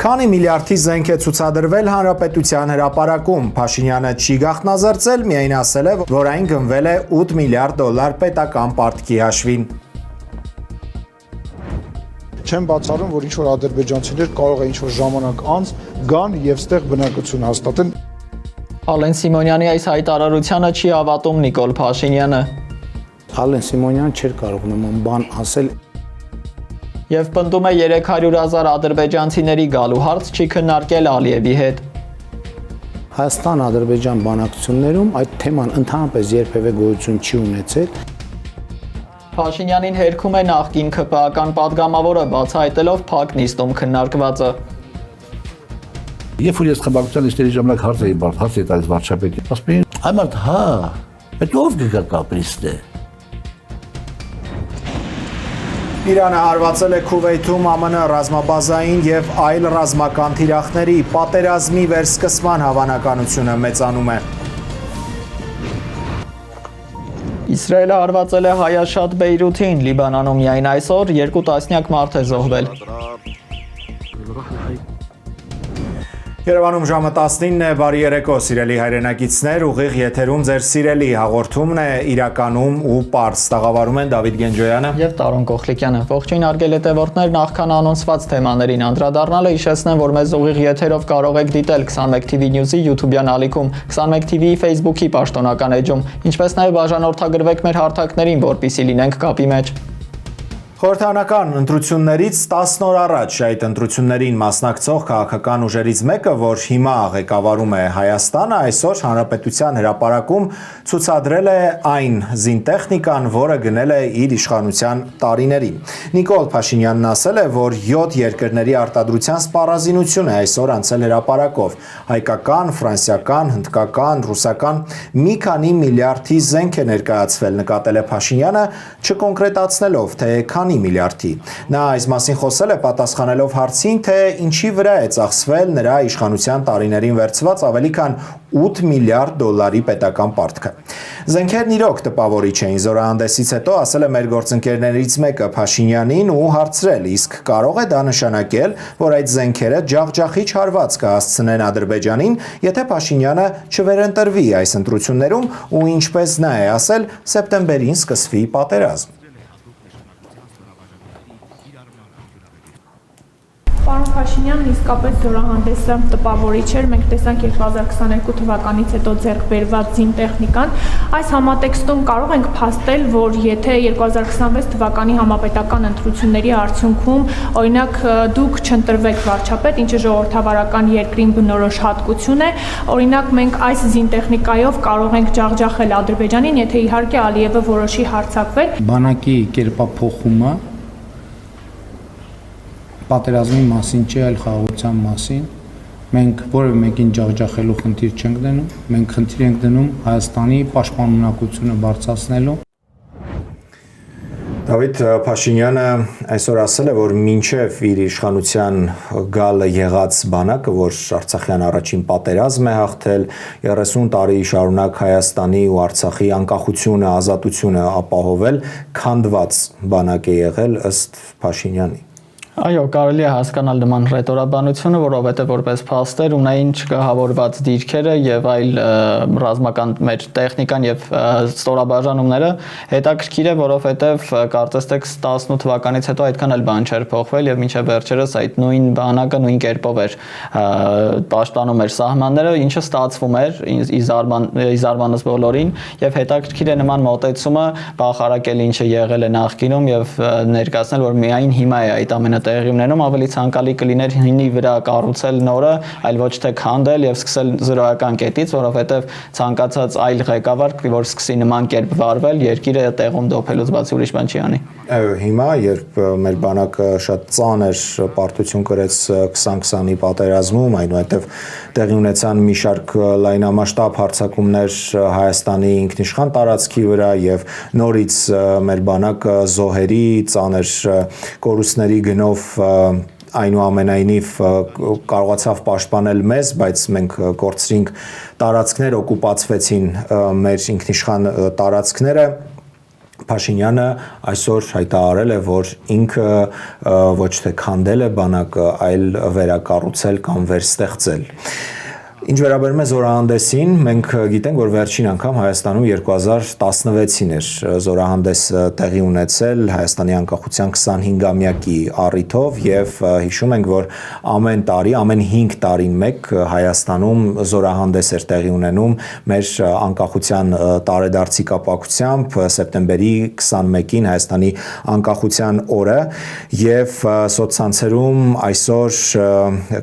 Քանի միլիարդի զենք է ցուցադրվել հանրապետության հրապարակում, Փաշինյանը չի գաղտնազրծել, միայն ասել է, որ այն գնվել է 8 միլիարդ դոլար պետական պարտքի հաշվին։ Չեմ բացառում, որ ինչ-որ ադրբեջանցիներ կարող է ինչ-որ ժամանակ անց գան եւ ստեղ բնակություն հաստատեն։ Ալեն Սիմոնյանի այս հայտարարությանը չի հավատում Նիկոլ Փաշինյանը։ Ալեն Սիմոնյանը չէր կարող նման բան ասել։ Եվ պնդում է 300,000 ադրբեջանցիների գալու հարց չի քննարկել Ալիևի հետ։ Հայաստան-Ադրբեջան բանակցություններում այդ թեման ընդհանրապես երբևէ գոյություն չի ունեցել։ Փաշինյանին հերքում է նախկին ՔՊԱ-ական падգամավորը, բացահայտելով փակ նիստում քննարկվածը։ Երբ որ ես խմբակցության նիստերի ժամանակ հարց էի տալիս վարչապետին, ասում էին, այ մարդ, հա, այդ ով կգա կապրիստ է։ Իրանը հարվածել է Քուվեյթում ԱՄՆ ռազմաբազային և այլ ռազմական թիրախների, պատերազմի վերսկսման հավանականությունը մեծանում է։ Իսրայելը հարվածել է հայաշատ Բեյրութին, Լիբանանում միայն այսօր 2 տասնյակ մարդ է զոհվել։ Երևանում ժամը 19 է, բարի երեկո, սիրելի հայրենակիցներ, ուղիղ եթերում ձեր սիրելի հաղորդումն է, իրականում ու պարզ տաղավարում են Դավիթ Գենջոյանը և Տարոն Կոխլիկյանը։ Ողջույն հարգելի հետևորդներ, նախքան անոնսված թեմաներին անդրադառնալը հիշեցնեմ, որ մեզ ուղիղ եթերով կարող եք դիտել 21 TV News-ի YouTube-յան ալիքում, 21 TV-ի Facebook-ի պաշտոնական էջում, ինչպես նաև բաժանորդագրվեք մեր հարթակներին, որպեսզի լինենք կապի մեջ։ Խորհրդարանական ընտրություններից 10 օր առաջ այդ ընտրություններին մասնակցող քաղաքական ուժերից մեկը, որ հիմա ղեկավարում է Հայաստանը, այսօր Հանրապետության հրապարակում ցուցադրել է այն զինտեխնիկան, որը գնել է իր իշխանության տարիներին։ Նիկոլ Փաշինյանն ասել է, որ 7 երկրների արտադրության սպառազինություն է այսօր անցել հրապարակով։ Հայկական, ֆրանսիական, հնդկական, ռուսական մի քանի միլիարդի զենք է ներկայացվել, նկատել է Փաշինյանը, չկոնկրետացնելով, թե քանի միլիարդի։ Նա այս մասին խոսել է պատասխանելով հարցին, թե ինչի վրա է ծախսվել նրա իշխանության տարիներին վերցված ավելի քան 8 միլիարդ դոլարի պետական պարտքը։ Զենքերն իրոք տպավորիչ էին, զորահանդեսից հետո ասել է մեր գործընկերներից մեկը Փաշինյանին ու հարցրել, իսկ կարող է դա նշանակել, որ այդ զենքերը ջախջախիչ հարված կհասցնեն Ադրբեջանին, եթե Փաշինյանը չվերընտրվի այս ընտրություններում ու ինչպես նա է ասել, սեպտեմբերին սկսվի պատերազմ։ Պարոն Փաշինյանն իսկապես զորահանդեսը տպավորիչ էր, մենք տեսանք 2022 թվականից հետո ձեռք բերված զինտեխնիկան, այս համատեքստում կարող ենք փաստել, որ եթե 2026 թվականի համապետական ընտրությունների արդյունքում, օրինակ, դուք չընտրվեք վարչապետ, ինչը ժողովրդավարական երկրին բնորոշ հատկություն է, օրինակ մենք այս զինտեխնիկայով կարող ենք ջախջախել Ադրբեջանին, եթե իհարկե Ալիևը որոշի հարձակվել։ Բանակի կերպափոխումը պատերազմի մասին չէ, այլ խաղաղության մասին։ Մենք որևէ մեկին ջախջախելու խնդիր չենք դնում, մենք խնդիր ենք դնում Հայաստանի պաշտպանունակությունը բարձրացնելու։ Դավիթ Փաշինյանը այսօր ասել է, որ մինչև իր իշխանության գալը եղած բանակը, որ Արցախյան առաջին պատերազմ է հաղթել, 30 տարի շարունակ Հայաստանի ու Արցախի անկախությունը, ազատությունը ապահովել, քանդված բանակ է եղել ըստ Փաշինյանի։ Այո, կարելի է հասկանալ նման ռետորաբանությունը, որովհետև որպես փաստեր ունեին չկահավորված դիրքերը եւ այլ ռազմական մեր տեխնիկան եւ ստորաբաժանումները հետաքրքիր է, որովհետև կարծես թե 18 թվականից հետո այդքան էլ բան չէր փոխվել եւ մինչեւ վերջերս այդ նույն բանակը նույն կերպով էր պաշտպանում էր սահմանները, ինչը ստացվում էր իզարմանս բոլորին եւ հետաքրքիր է նման մոտեցումը բախարակել ինչը եղել է նախկինում եւ ներկայացնել, որ միայն հիմա է այդ ամենը տեղի ունենում, ավելի ցանկալի կլիներ հինի վրա կառուցել նորը, այլ ոչ թե քանդել եւ սկսել զրոյական կետից, որովհետեւ ցանկացած այլ ղեկավար, որ սկսի նման կերպ վարվել, երկիրը տեղում դոփելուց բացի ուրիշ բան չի անի։ Այո, հիմա երբ մեր բանակը շատ ծանր պարտություն կրեց 2020-ի պատերազմում, այնուհետև տեղի ունեցան մի շարք լայնամասշտաբ հարձակումներ Հայաստանի ինքնիշխան տարածքի վրա եւ նորից մեր բանակը զոհերի, ծանր կորուստների գնով այնուամենայնիվ կարողացավ պաշտպանել մեզ, բայց մենք կորցրինք տարածքներ, օկուպացվեցին մեր ինքնիշխան տարածքները Փաշինյանը այսօր հայտարարել է, որ ինքը ոչ թե քանդել է բանակը, այլ վերակառուցել կամ վերստեղծել։ Ինչ վերաբերում է զորահանդեսին, մենք գիտենք, որ վերջին անգամ Հայաստանում 2016-ին էր զորահանդես տեղի ունեցել Հայաստանի անկախության 25-ամյակի առիթով եւ հիշում ենք, որ ամեն տարի, ամեն 5 տարին մեկ Հայաստանում զորահանդես էր տեղի ունենում մեր անկախության տարեդարձի կապակցությամբ սեպտեմբերի 21-ին Հայաստանի անկախության օրը եւ սոցցանցերում այսօր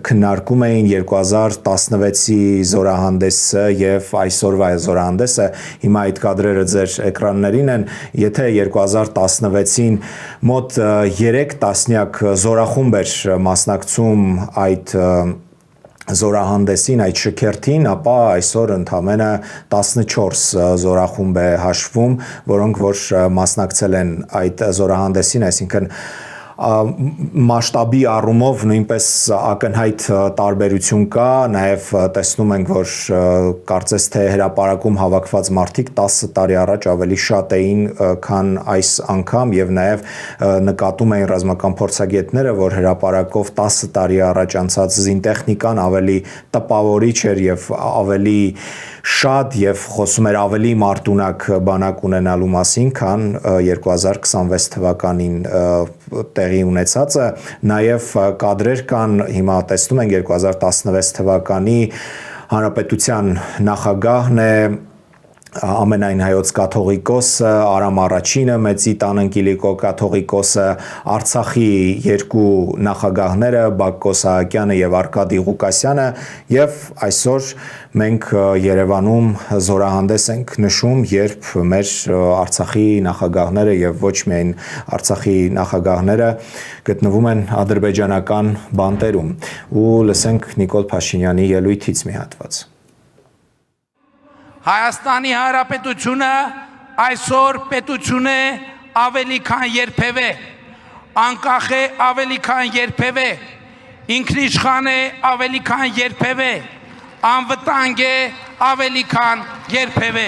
քննարկում էին 2016 զորահանդեսը եւ այսօրվա զորահանդեսը, հիմա այդ կադրերը ձեր էկրաններին են, եթե 2016-ին մոտ 3 տասնյակ զորախումբ էր մասնակցում այդ զորահանդեսին, այդ շքերթին, ապա այսօր ընդամենը 14 զորախումբ է հաշվում, որոնք որ մասնակցել են այդ զորահանդեսին, այսինքն մասշտաբի առումով նույնպես ակնհայտ տարբերություն կա, նաև տեսնում ենք, որ կարծես թե հրապարակում հավաքված մարդիկ 10 տարի առաջ ավելի շատ էին, քան այս անգամ եւ նաև նկատում էին ռազմական փորձագետները, որ հրապարակով 10 տարի առաջ անցած զինտեխնիկան ավելի տպավորիչ էր եւ ավելի շատ եւ խոսում էր ավելի մարտունակ բանակ ունենալու մասին, քան 2026 թվականին տեղի ունեցածը, նաև կադրեր կան, հիմա տեսնում ենք 2016 թվականի Հանրապետության նախագահն է ամենայն հայոց կաթողիկոսը, Արամ Առաջինը, Մեծի տան Կիլիկո կաթողիկոսը, Արցախի երկու նախագահները, Բակո Սահակյանը եւ Արկադի Ղուկասյանը եւ այսօր մենք Երևանում զորահանդես ենք նշում, երբ մեր Արցախի նախագահները եւ ոչ միայն Արցախի նախագահները գտնվում են ադրբեջանական բանտերում ու լսենք Նիկոլ Փաշինյանի ելույթից մի հատված։ Հայաստանի Հանրապետությունը այսօր պետություն է ավելի քան երբևէ, անկախ է ավելի քան երբևէ, ինքնիշխան է ավելի քան երբևէ, անվտանգ է ավելի քան երբևէ։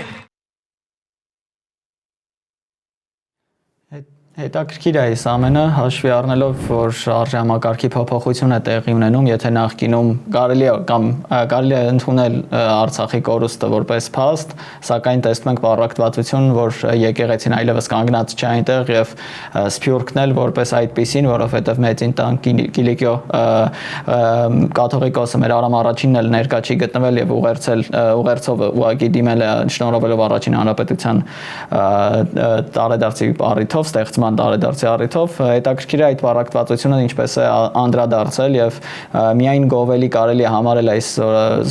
Հետաքրքիր է այս ամենը, հաշվի առնելով, որ արժեհամակարգի փոփոխություն է տեղի ունենում, եթե նախկինում կարելի է ընդունել Արցախի կորուստը որպես փաստ, սակայն տեսնում ենք պառակտվածություն, որ եկեղեցին այլևս կանգնած չէ այնտեղ եւ Սփյուռքն էլ որպես այդպիսին, որովհետեւ Մեծին տան Կիլիկիո կաթողիկոսը մեր Արամ Առաջինն էլ ներկա չի գտնվել եւ ուղերձով ուղղակի դիմել է շնորհավորելով Առաջին Հանրապետության տարեդարձի առիթով ստեղծման տարեդարձի առիթով, հետաքրքիր է այդ պառակտվածությունը ինչպես է անդրադարձել եւ միայն գովելի կարելի է համարել այս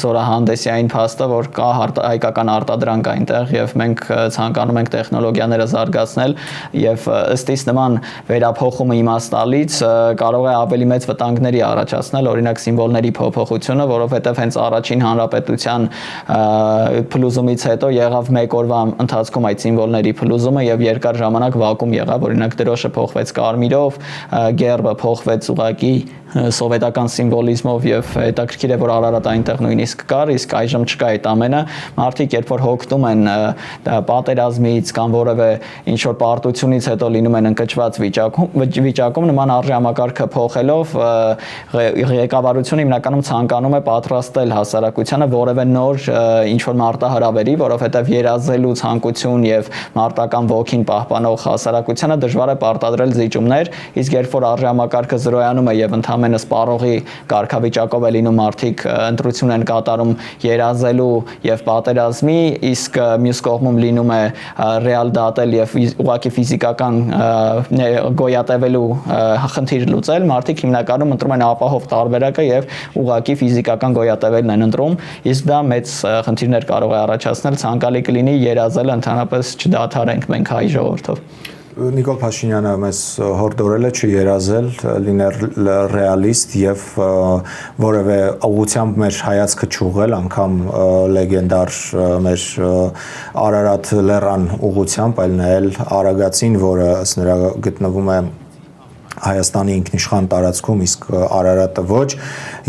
զորահանդեսի այն փաստը, որ կա հայկական արտադրանք այնտեղ եւ մենք ցանկանում ենք տեխնոլոգիաները զարգացնել եւ ըստ իս նման վերափոխումը իմաստալից կարող է ավելի մեծ վտանգների առաջացնել, օրինակ սիմվոլների փոփոխությունը, որովհետեւ հենց Առաջին Հանրապետության փլուզումից հետո եղավ մեկ օրվա ընթացքում այդ սիմվոլների փլուզումը եւ երկար ժամանակ վակուում եղավ, օրինակ դրոշը փոխվեց կարմիրով, գերբը փոխվեց ուղղակի սովետական սիմվոլիզմով եւ հետաքրքիր է որ Արարատ այնտեղ նույնիսկ կար, իսկ այժմ չկա այդ ամենը։ Մարդիկ երբ որ հոգնում են պատերազմից կամ որևէ ինչ որ պարտությունից հետո լինում են ընկճված վիճակում նման արժեհամակարգը փոխելով ղեկավարությունը հիմնականում ցանկանում է պատրաստել հասարակությանը որևէ նոր ինչ որ մարտահրավերի, որովհետեւ երազելու ցանկություն եւ մարտական ոգին պահպանող հասարակությանը դժվար է պարտադրել զիջումներ, իսկ երբ որ արժեհամակարգը զրոյանում է եւ ընդհանրապես սպառողի կարգավիճակով է լինում մարդիկ ընտրություն են կատարում երազելու եւ պատերազմի, իսկ մյուս կողմում լինում է ռեալ դատել եւ ուղղակի ֆիզիկական գոյատևելու խնդիր լուծել, մարդիկ հիմնականում ընտրում են ապահով տարբերակը եւ ուղղակի ֆիզիկական գոյատևելն են ընտրում, իսկ դա մեծ խնդիրներ կարող է առաջացնել, ցանկալի կլինի երազել ընդհանրապես չդադարենք մենք հայ ժողովրդով։ Նիկոլ Փաշինյանը մեզ հորդորել է չերազել, լինել ռեալիստ եւ որևէ ուղղությամբ մեր հայացքը չուղղել, անգամ լեգենդար մեր Արարատ լեռան ուղղությամբ, այլ նայել Արագածին, որը ըստ նրա գտնվում է Հայաստանի ինքնիշխան տարածքում, իսկ Արարատը ոչ,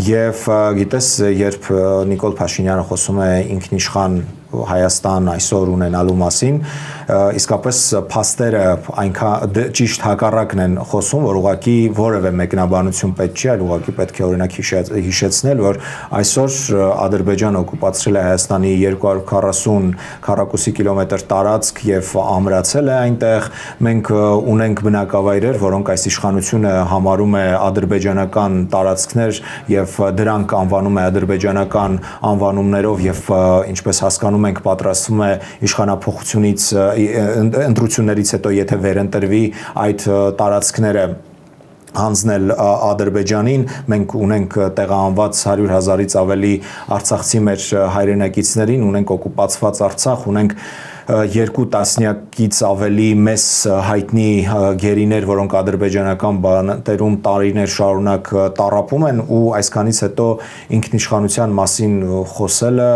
եւ գիտես, երբ Նիկոլ Փաշինյանը խոսում է ինքնիշխան Հայաստան այսօր ունենալու մասին, իսկապես փաստերը այնքան ճիշտ հակառակն են խոսում, որ ուղղակի որևէ մեկնաբանություն պետք չի, այլ ուղղակի պետք է օրինակ հիշեցնել, որ այսօր Ադրբեջանը օկուպացրել է Հայաստանի 240 քառակուսի կիլոմետր տարածք եւ ամրացել է այնտեղ։ Մենք ունենք բնակավայրեր, որոնք այս իշխանությունը համարում է ադրբեջանական տարածքներ եւ դրանք անվանում է ադրբեջանական անվանումներով եւ ինչպես հասկանում ենք պատրաստվում է իշխանափոխությունից ընտրություններից հետո եթե վերընտրվի այդ տարածքները հանձնել Ադրբեջանին, մենք ունենք տեղահանված 100,000-ից ավելի արցախցի մեր հայրենակիցներին, ունենք օկուպացված Արցախ, ունենք 2 տասնյակից ավելի մեծ հայտնի գերիներ, որոնք ադրբեջանական բանտերում տարիներ շարունակ տառապում են ու այսքանից հետո ինքնիշխանության մասին խոսելը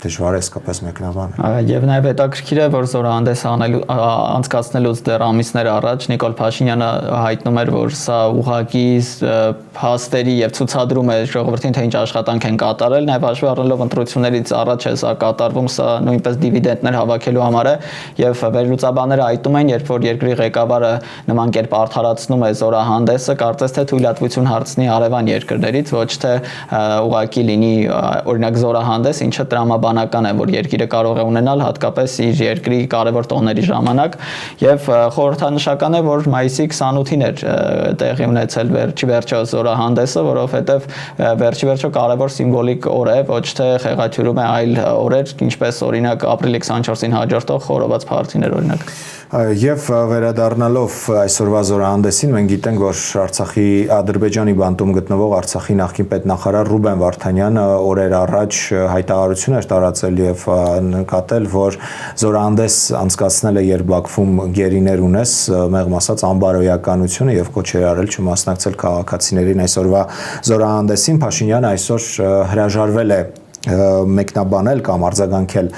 դժվար է իսկապես մեկնաբանել։ Եվ նաև հետաքրքիր է, որ զորահանդես անցկացնելուց դեռ ամիսներ առաջ Նիկոլ Փաշինյանը հայտնում էր, որ սա ուղղակի փաստերի եւ ցուցադրում է ժողովրդին, թե ինչ աշխատանք են կատարել, նաև հաշվի առնելով ընտրություններից առաջ է սա կատարվում, սա նույնպես դիվիդենդներ հավաքելու համար է եւ վերլուծաբանները հայտնում են, երբ որ երկրի ղեկավարը նման կերպ արդարացնում է զորահանդեսը, կարծես թե թույլատվություն հարցնի արևան երկրներից, ոչ թե ուղղակի լինի օրինակ զորահանդես, ինչը տրամաբանական է, որ երկիրը կարող է ունենալ հատկապես իր երկրի կարևոր տոների ժամանակ եւ խորհրդանշական է, որ մայիսի 28-ին էր տեղի ունեցել վերջիվերջո զորահանդեսը, որովհետեւ վերջիվերջո կարևոր սիմվոլիկ օր է, ոչ թե խեղաթյուրում է այլ օրեր, ինչպես օրինակ ապրիլի 24-ին հաջորդող խորոված փարթիներ օրինակ։ Եվ վերադառնալով այսօրվա զորահանդեսին, մենք գիտենք, որ Արցախի Ադրբեջանի բանտում գտնվող Արցախի նախկին պետնախարար Ռուբեն Վարդանյանը օրեր առաջ հայտարարություն էր տարածել եւ նկատել, որ զորահանդես անցկացնելը երբ Բաքվում գերիներ ունես, մեղմ ասած անբարոյականությունը եւ կոչ էր արել չմասնակցել քաղաքացիներին այսօրվա զորահանդեսին։ Փաշինյանը այսօր հրաժարվել է մեկնաբանել կամ արձագանքել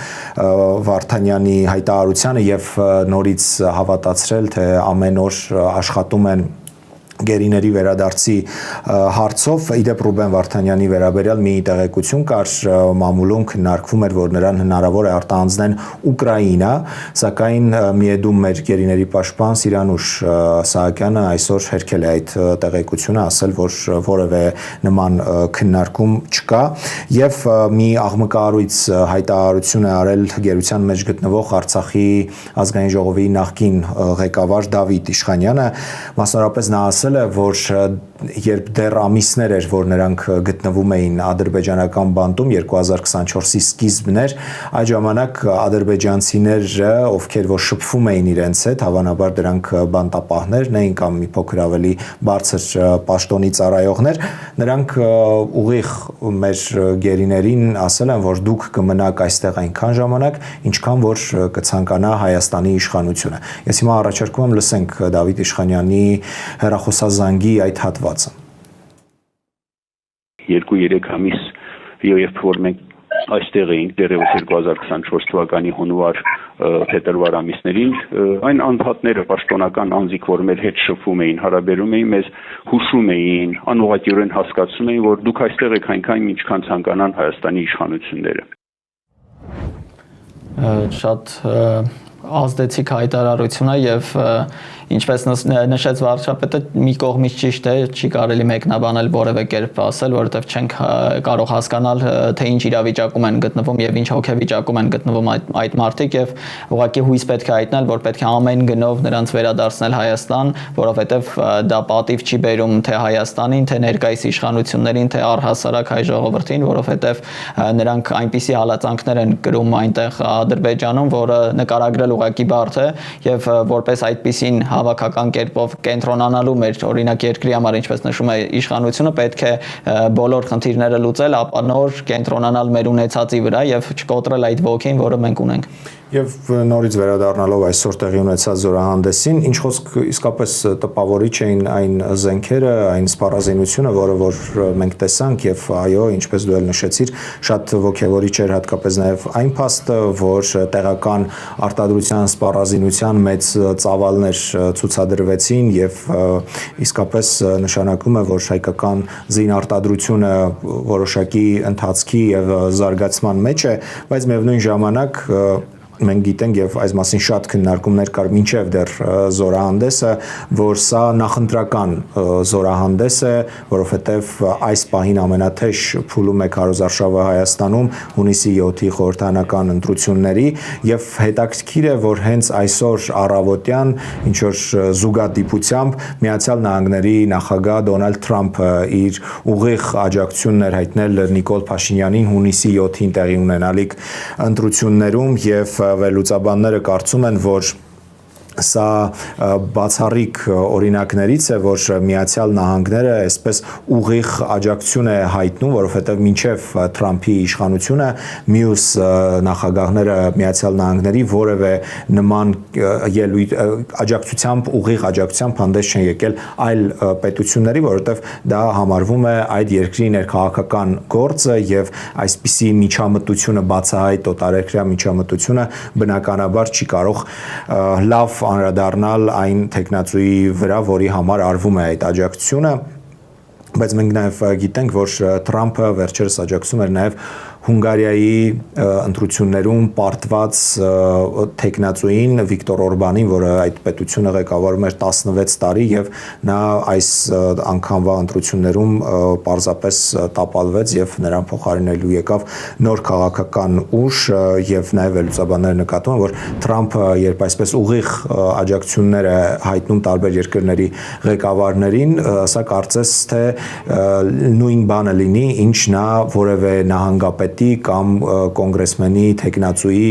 Վարդանյանի հայտարարությանը եւ նորից հավատացրել, թե ամեն օր աշխատում են գերիների վերադարձի հարցով։ Իդեպ Ռուբեն Վարդանյանի վերաբերյալ մի տեղեկություն կար, մամուլում քննարկվում էր, որ նրան հնարավոր է արտահանձնեն Ուկրաինա, սակայն միեդում մեր գերիների պաշտպան Սիրանուշ Սահակյանը այսօր հերքել է այդ տեղեկությունը, ասել, որ որևէ նման քննարկում չկա եւ մի աղմկահարույց հայտարարություն է արել գերության մեջ գտնվող Արցախի ազգային ժողովի նախկին ղեկավար Դավիթ Իշխանյանը, մասնավորապես նա ասել է, որ երբ դեռ ամիսներ էր, որ նրանք գտնվում էին ադրբեջանական բանտում 2024-ի սկիզբն էր, այդ ժամանակ ադրբեջանցիները, ովքեր որ շփվում էին իրենց հետ, հավանաբար դրանք բանտապահներն էին կամ մի փոքր ավելի բարձր պաշտոնի ծառայողներ, նրանք ուղիղ մեր գերիներին ասել են, որ դուք կմնաք այստեղ այնքան ժամանակ, ինչքան որ կցանկանա Հայաստանի իշխանությունը։ Ես հիմա առաջարկում եմ լսենք Դավիթ Իշխանյանի հեռախոսազանգի այդ հատվածը։ 2-3 ամիս երբ որ մենք այստեղ էինք դեռևս 2024 թվականի հունվար փետրվար ամիսներին, այն անդհատները պաշտոնական անձիկ, որ մեր հետ շփվում էին, հարաբերում էին, մեզ հուշում էին, անուղղակիորեն հասկացում էին, որ դուք այստեղ եք այնքան, ինչքան ցանկանան Հայաստանի իշխանությունները։ Շատ ազդեցիկ հայտարարություն է եւ ինչպես նշեց վարչապետը, մի կողմից ճիշտ է, չի կարելի մեկնաբանել որևէ կերպ ասել, որովհետև չենք կարող հասկանալ, թե ինչ իրավիճակում են գտնվում եւ ինչ հոգեվիճակում են գտնվում այդ մարդիկ եւ ուղղակի հույս պետք է հայտնել, որ պետք է ամեն գնով նրանց վերադարձնել Հայաստան, որովհետև դա պատիվ չի բերում թե Հայաստանին, թե ներկայիս իշխանություններին, թե առհասարակ հայ ժողովրդին, որովհետև նրանք այնպիսի հալածանքներ են կրում այնտեղ Ադրբեջանում, որը նկարագրել ուղղակի բարդ է եւ որպես այդպիսին հավաքական կերպով կենտրոնանալու մեր օրինակ երկրի համար, ինչպես նշում է իշխանությունը, պետք է բոլոր խնդիրները լուծել, ապա նոր կենտրոնանալ մեր ունեցածի վրա եւ չկոտրել այդ ոգին, որը մենք ունենք։ Եվ նորից վերադառնալով այսօր տեղի ունեցած զորահանդեսին, ինչ խոսք իսկապես տպավորիչ էին այն զենքերը, այն սպառազինությունը, որը որ մենք տեսանք եւ այո, ինչպես դու էլ նշեցիր, շատ ոգևորիչ էր հատկապես նաեւ այն փաստը, որ տեղական արտադրության սպառազինության մեծ ծավալներ ցուցադրվեցին եւ իսկապես նշանակում է, որ հայկական զինարտադրությունը որոշակի ընթացքի եւ զարգացման մեջ է, բայց միևնույն ժամանակ մենք գիտենք եւ այս մասին շատ քննարկումներ կար մինչեւ դեռ զորահանդեսը, որ սա նախընտրական զորահանդես է, որովհետեւ այս պահին ամենաթեժ փուլում է քարոզարշավը Հայաստանում հունիսի 7-ի խորհրդարանական ընտրությունների եւ հետաքրքիր է, որ հենց այսօր առավոտյան ինչ որ զուգադիպությամբ Միացյալ Նահանգների նախագահ Դոնալդ Թրամփը իր ուղիղ աջակցությունն էր հայտնել Նիկոլ Փաշինյանին հունիսի 7-ին տեղի ունենալիք ընտրություններում եւ վերլուծաբանները կարծում են, որ սա բացառիկ օրինակներից է, որ Միացյալ Նահանգները այսպես ուղիղ աջակցություն է հայտնում, որովհետև մինչև Թրամփի իշխանությունը մյուս նախագահները Միացյալ Նահանգների որևէ նման աջակցությամբ, ուղիղ աջակցությամբ հանդես չեն եկել այլ պետությունների, որովհետև դա համարվում է այդ երկրի ներքաղաքական գործը եւ այսպիսի միջամտությունը բացահայտ օտարերկրյա միջամտությունը բնականաբար չի կարող լավ անդրադառնալ այն տեխնացուի վրա, որի համար արվում է այդ աջակցությունը, բայց մենք նաև գիտենք, որ Թրամփը վերջերս աջակցում էր նաև Հունգարիայի ընտրություններում պարտված տեխնացուին Վիկտոր Օրբանին, որը այդ պետությունը ղեկավարում էր 16 տարի եւ նա այս անգամվա ընտրություններում պարզապես տապալվեց եւ նրան փոխարինելու եկավ նոր քաղաքական ուժ եւ նաեւ վերլուծաբանները նկատում են, որ Թրամփը երբ այսպես ուղիղ աջակցություններ է հայտնում տարբեր երկրների ղեկավարներին, սա կարծես թե նույն բանը լինի, ինչ նա որևէ նահանգապետ կամ կոնգրեսմենի տեխնացուի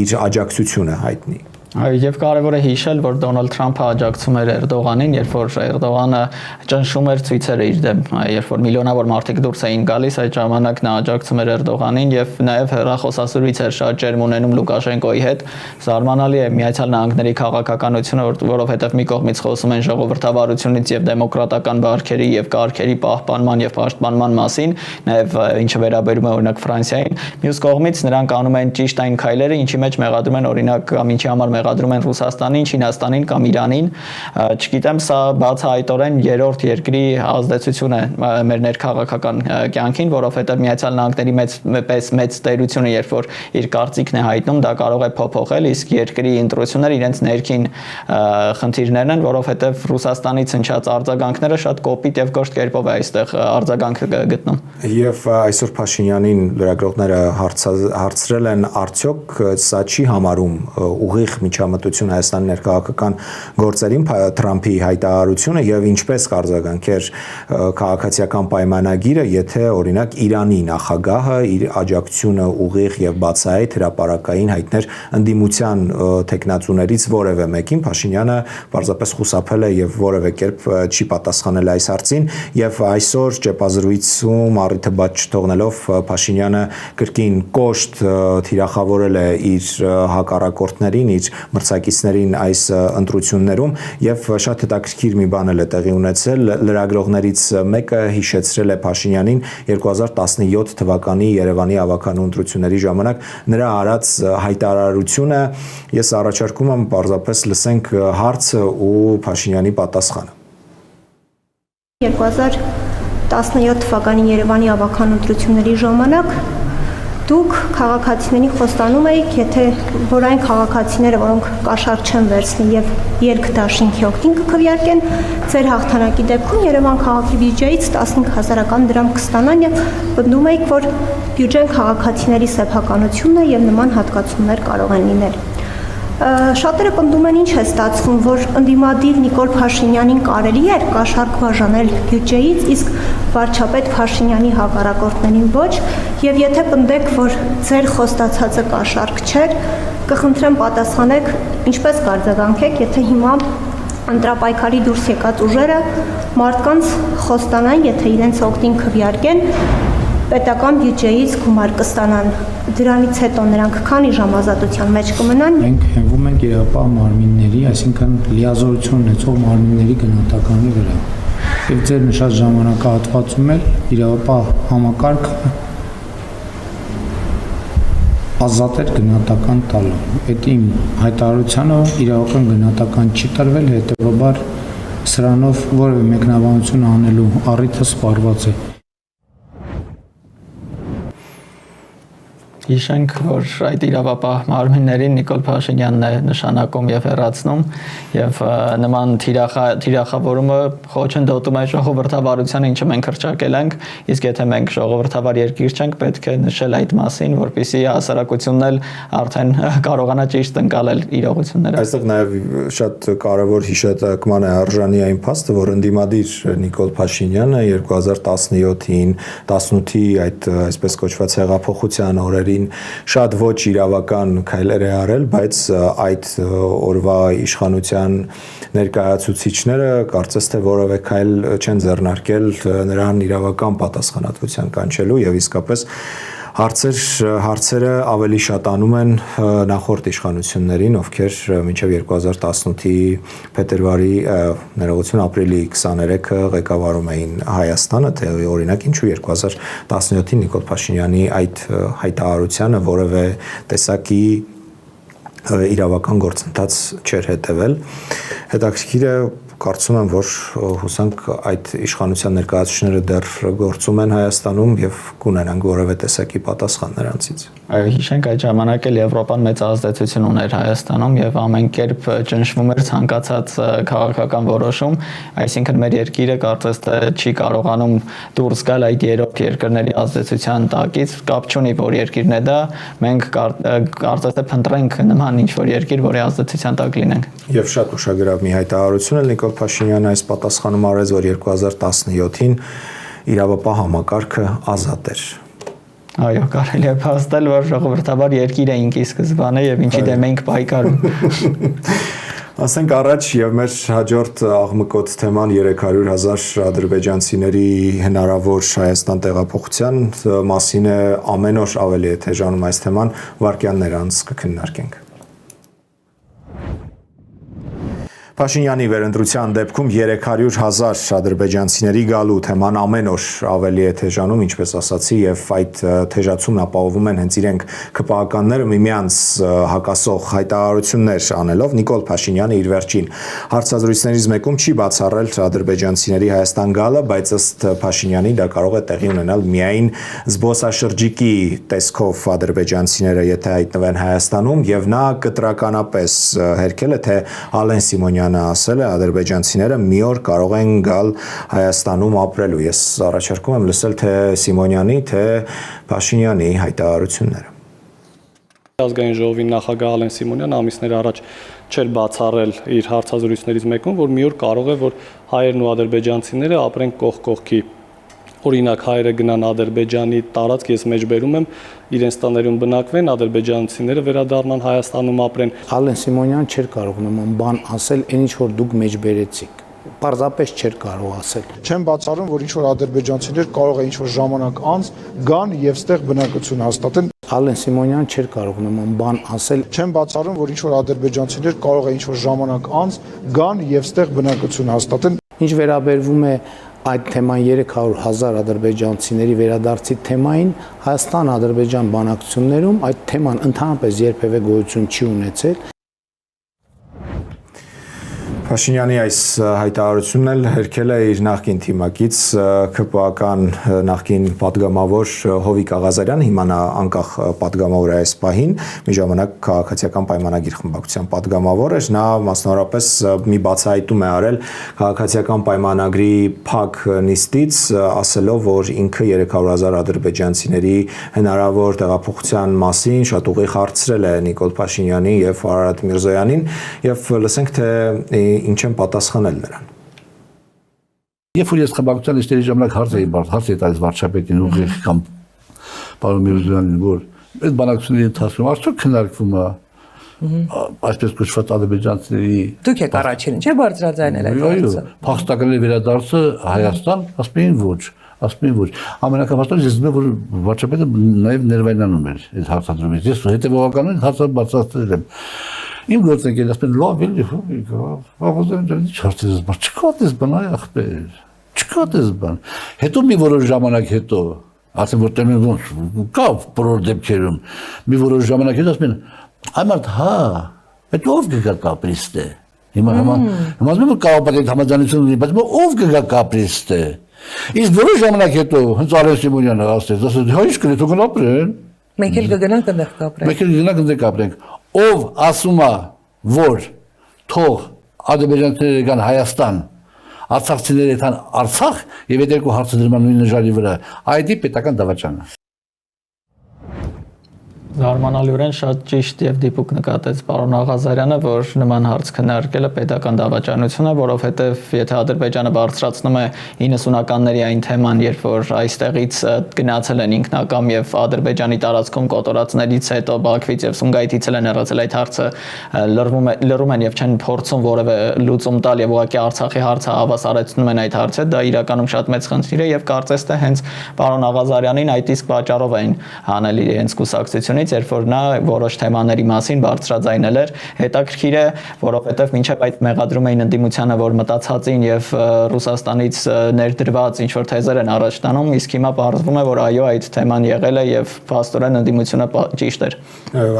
իր աջակցությունը հայտնի։ Եվ կարևոր է հիշել, որ Դոնալդ Թրամփը աջակցում էր Էրդողանին, երբ որ Էրդողանը ճնշում էր ցույցերը իր դեմ, երբ որ միլիոնավոր մարդիկ դուրս էին գալիս, այդ ժամանակ նա աջակցում էր Էրդողանին եւ նաեւ հեռախոսազրույց էր շատ ջերմ ունենում Լուկաշենկոյի հետ։ Զարմանալի է Միացյալ Նահանգների քաղաքականությունը, որովհետեւ մի կողմից խոսում են ժողովրդավարությունից եւ դեմոկրատական բարքերի եւ կարգերի պահպանման եւ պաշտպանման մասին, նաեւ ինչը վերաբերում է օրինակ Ֆրանսիային, մյուս կողմից նրանք անում են ճիշտ այն քայլերը, ինչի մեջ մեղադրում են օրինակ կամ ինչի համար մեղադրում են Ռուսաստանին, Չինաստանին կամ Իրանին, չգիտեմ, սա բացահայտորեն երրորդ երկրի ազդեցություն է մեր ներքաղաքական կյանքին, որովհետև Միացյալ Նահանգների մեծ տերությունը, երբ որ իր կարծիքն է հայտնում, դա կարող է փոփոխել, իսկ երկրի ընտրությունները իրենց ներքին խնդիրներն են, որովհետև Ռուսաստանից հնչած արձագանքները շատ կոպիտ եւ կոշտ կերպով է այստեղ արձագանք գտնում։ Եվ այսօր Փաշինյանին լրագրողները հարցրել են, արդյոք սա չի համարում ուղիղ միջամտություն Հայաստանի ներքաղաքական գործերին Թրամփի հայտարարությունը եւ ինչպես կարձագանքեր քաղաքացիական պայմանագիրը, եթե օրինակ Իրանի նախագահը իր աջակցությունը ուղիղ եւ բացահայտ հրապարակային հայտներ ընդդիմության տեխնացուներից որևէ մեկին, Փաշինյանը պարզապես խուսափել է եւ որևէ կերպ չի պատասխանել այս հարցին եւ այսօր ճեպազրույցում առիթը բաց չթողնելով Փաշինյանը կրկին կոշտ թիրախավորել է իր հակառակորդներին, իր մրցակիցներին այս ընտրություններում եւ շատ հետաքրքիր մի բան էլ է տեղի ունեցել, լրագրողներից մեկը հիշեցրել է Փաշինյանին 2017 թվականի Երևանի ավականու ընտրությունների ժամանակ նրա արած հայտարարությունը, ես առաջարկում եմ պարզապես լսենք հարցը ու Փաշինյանի պատասխանը։ 2017 թվականի Երևանի ավականու ընտրությունների ժամանակ դուք քաղաքացիներին խոստանում եք, եթե որ այն քաղաքացիները, որոնք կաշառք չեն վերցնի եւ ելք դաշինքի օգտին կքվեարկեն, ձեր հաղթանակի դեպքում Երևան քաղաքի բյուջեից 15000 դրամ կստանան եւ պնդում եք, որ բյուջեն քաղաքացիների սեփականությունն է եւ նման հատկացումներ կարող են լինել։ Շատերը պնդում են, ինչ է ստացվում, որ ընդդիմադիր Նիկոլ Փաշինյանին կարելի է կաշառք բաժանել բյուջեից, իսկ վարչապետ Փաշինյանի հակառակորդներին ոչ, եւ եթե պնդեք, որ ձեր խոստացածը կաշառք չէր, կխնդրեմ պատասխանեք, ինչպես կարձագանքեք, եթե հիմա ընտրապայքարի դուրս եկած ուժերը մարդկանց խոստանան, եթե իրենց օգտին քվեարկեն, պետական բյուջեից գումար կստանան։ Դրանից հետո նրանք քանի ժամ ազատության մեջ կմնան։ Մենք հենվում ենք իրավապահ մարմինների, այսինքն լիազորություն ունեցող մարմինների գնահատականի վրա։ Եվ ձեր նշած ժամանակահատվածում էլ իրավապահ համակարգը ազատ էր գնահատական տալու։ Այդ իմ հայտարարությանը իրավական գնահատական չի տրվել, հետևաբար սրանով որևէ մեկնաբանություն անելու առիթը սպառված է։ Հիշենք, որ այդ իրավապահ մարմիններին Նիկոլ Փաշինյանն է նշանակում եւ հեռացնում եւ նման թիրախավորումը խոչընդոտում է ժողովրդավարությանը, ինչը մենք հրճակել ենք, իսկ եթե մենք ժողովրդավար երկիր չենք, պետք է նշել այդ մասին, որպեսզի հասարակությունն էլ արդեն կարողանա ճիշտ ընկալել իրողությունները։ Այստեղ նաեւ շատ կարևոր հիշատակման է արժանի այն փաստը, որ ընդդիմադիր Նիկոլ Փաշինյանը 2017-ին, 18-ի այդ այսպես կոչված հեղափոխության օրերին շատ ոչ իրավական քայլեր է արել, բայց այդ օրվա իշխանության ներկայացուցիչները կարծես թե որևէ քայլ չեն ձեռնարկել նրան իրավական պատասխանատվության կանչելու եւ իսկապես հարցերը ավելի շատանում են նախորդ իշխանություններին, ովքեր մինչև 2018-ի փետրվարի ներողություն ապրիլի 23-ը ղեկավարում էին Հայաստանը, թե օրինակ ինչու 2017-ին Նիկոլ Փաշինյանի այդ հայտարարությանը որևէ տեսակի իրավական գործընթաց չէր հետևել։ Հետաքրքիր է, կարծում եմ, որ հուսանք այդ իշխանության ներկայացուցիչները դեռ գործում են Հայաստանում եւ կունենան որևէ տեսակի պատասխան նրանցից։ Այո, հիշենք այդ ժամանակ էլ Եվրոպան մեծ ազդեցություն ուներ Հայաստանում եւ ամեն կերպ ճնշվում էր ցանկացած քաղաքական որոշում, այսինքն մեր երկիրը կարծես թե չի կարողանում դուրս գալ այդ երրորդ երկրների ազդեցության տակից, կապ չունի որ երկիրն է դա, մենք կարծես թե փնտրենք նման ինչ-որ երկիր, որի ազդեցության տակ լինենք։ Եվ շատ ուշագրավ մի հայտարարություն էլ Նիկոլ Փաշինյանը այս պատասխանում արեց, որ 2017-ին իրավապահ համակարգը ազատ էր։ Այո, կարելի է փաստել, որ ժողովրդավար երկիր էինք ի սկզբանե եւ ինչի դեմ ենք պայքարում։ Ասենք առաջ եւ մեր հաջորդ աղմկոտ թեման 300,000 ադրբեջանցիների հնարավոր Հայաստան տեղափոխության մասին է, ամեն օր ավելի է թեժանում այս թեման, վայրկյաններ անց կքննարկենք։ Փաշինյանի վերընտրության դեպքում 300,000 ադրբեջանցիների գալու թեման ամեն օր ավելի է թեժանում, ինչպես ասացի, եւ այդ թեժացումն ապահովում են հենց իրենք ԿՊԱ-ականները միմյանց հակասող հայտարարություններ անելով։ Նիկոլ Փաշինյանը իր վերջին հարցազրույցներից մեկում չի բացառել ադրբեջանցիների Հայաստան գալը, բայց ըստ Փաշինյանի դա կարող է տեղի ունենալ միայն զբոսաշրջիկի տեսքով ադրբեջանցիները, եթե հայտնվեն Հայաստանում, եւ նա կտրականապես հերքել է, թե Ալեն Սիմոնյանը ասել է ադրբեջանցիները մի օր կարող են գալ Հայաստանում ապրելու։ Ես առաջարկում եմ լսել թե Սիմոնյանի, թե Փաշինյանի հայտարարությունները։ Ազգային ժողովի նախագահ Ալեն Սիմոնյանը ամիսներ առաջ չէր բացառել իր հարցազրույցներից մեկում, որ մի օր կարող է, որ հայերն ու ադրբեջանցիները ապրեն կողք կողքի։ Օրինակ հայերը գնան Ադրբեջանի տարածք, ես մեջբերում եմ, իրենց տաներում բնակվեն, ադրբեջանցիները վերադառնան Հայաստանում ապրեն։ Ալեն Սիմոնյանը չէր կարող նման բան ասել, այն ինչ որ դուք մեջբերեցիք։ Պարզապես չէր կարող ասել։ Չեմ բացառում, որ ինչ որ ադրբեջանցիներ կարող է ինչ որ ժամանակ անց գան եւ ստեղ բնակություն հաստատեն։ Ալեն Սիմոնյանը չէր կարող նման բան ասել։ Չեմ բացառում, որ ինչ որ ադրբեջանցիներ կարող է ինչ որ ժամանակ անց գան եւ ստեղ բնակություն հաստատեն։ Ինչ վերաբերվում է այդ թեման 300,000 ադրբեջանցիների վերադարձի թեմային, Հայաստան-Ադրբեջան բանակցություններում այդ թեման ընդհանրապես երբևէ գոյություն չի ունեցել։ Փաշինյանի այս հայտարարությունն էլ հերքել է իր նախկին թիմակից ԿՊԱ-ական նախկին падգամավոր Հովիկ Աղազարյանը, հիմա նա անկախ падգամավոր է այս պահին, մի ժամանակ քաղաքացիական պայմանագիր խմբակցության падգամավոր էր, նա մասնավորապես մի բացահայտում է արել քաղաքացիական պայմանագրի փակ նիստից, ասելով, որ ինքը 300,000 ադրբեջանցիների հնարավոր տեղափոխության մասին շատ ուղիղ հարցրել է Նիկոլ Փաշինյանին եւ Արարատ Միրզոյանին, եւ լսենք թե ինչ են պատասխանել նրան։ Երբ որ ես խմբակցության նիստերի ժամանակ հարց էի տալիս վարչապետին ուղիղ կամ պարոն Միրզոյանին, որ այդ բանակցությունների ընթացքում արդյոք քննարկվում է այսպես կոչված ադրբեջանցիների Դուք եք առաջինը, չէ՞ բարձրաձայնել այդ հարցը։ Փախստականների վերադարձը Հայաստան, ասում էին ոչ, ասում էին ոչ։ Ամենակարևորը ես զգում եմ, որ վարչապետը նաև ներվայնանում էր այդ հարցադրումից։ Ես հետևողականորեն հարցը բարձրացրել եմ։ Իմ գործընկերն ասում են լավ էլի, բավականին ինչ հարցեր ես բան, չկա դες բան այ ախպեր, չկա դες բան։ Հետո մի որոշ ժամանակ հետո, ասեմ որ տեմին ոնց կա բոլոր դեպքերում, մի որոշ ժամանակ հետո ասում են այ մարդ հա, այդ ով կգա կապրիստե։ Հիմա ասում եմ կապրիստը համաձայնություն ունի, բայց ով կգա կապրիստե։ Իսկ որոշ ժամանակ հետո հենց Ալեն Սիմոնյանը ասեց, հա ինչ կլինի թող ապրեն։ Մենք էլ կգնանք այնտեղ կապրենք։ Մենք էլ գնանք այնտեղ կապրենք։ Ով ասում է, որ թող ադրբեջանցիները գան Հայաստան, արցախցիները գան Արցախ եւ այդ երկու հարցը դրման նույն նժարի վրա, այդ է պետական դավաճանը։ Զարմանալիորեն շատ ճիշտ եւ դիպուկ նկատեց պարոն Աղազարյանը, որ նման հարց քննարկելը պետական դավաճանություն է, որովհետեւ եթե Ադրբեջանը բարձրացնում է 90-ականների այն թեման, երբ որ այստեղից գնացել են ինքնակամ եւ Ադրբեջանի տարածքում կոտորածներից հետո Բաքվից եւ Սումգայիթից են հեռացել, այդ հարցը լռում են եւ չեն փորձում որևէ լուծում տալ եւ ուղղակի Արցախի հարցը հավասարեցնում են այդ հարցը, դա իրականում շատ մեծ խնդիր է եւ կարծես թե հենց պարոն Աղազարյանին այդ իսկ պատճառով էին հանել իրենց կուսակցությունից, երբ որ նա որոշ թեմաների մասին բարձրաձայնել էր, հետաքրքիր է, որովհետև մինչև այդ մեղադրում էին ընդդիմությանը, որ մտածածին եւ Ռուսաստանից ներդրված ինչ որ թեզեր են առաջ տանում, իսկ հիմա պարզվում է, որ այո, այդ թեման եղել է եւ փաստորեն ընդդիմությունը ճիշտ էր։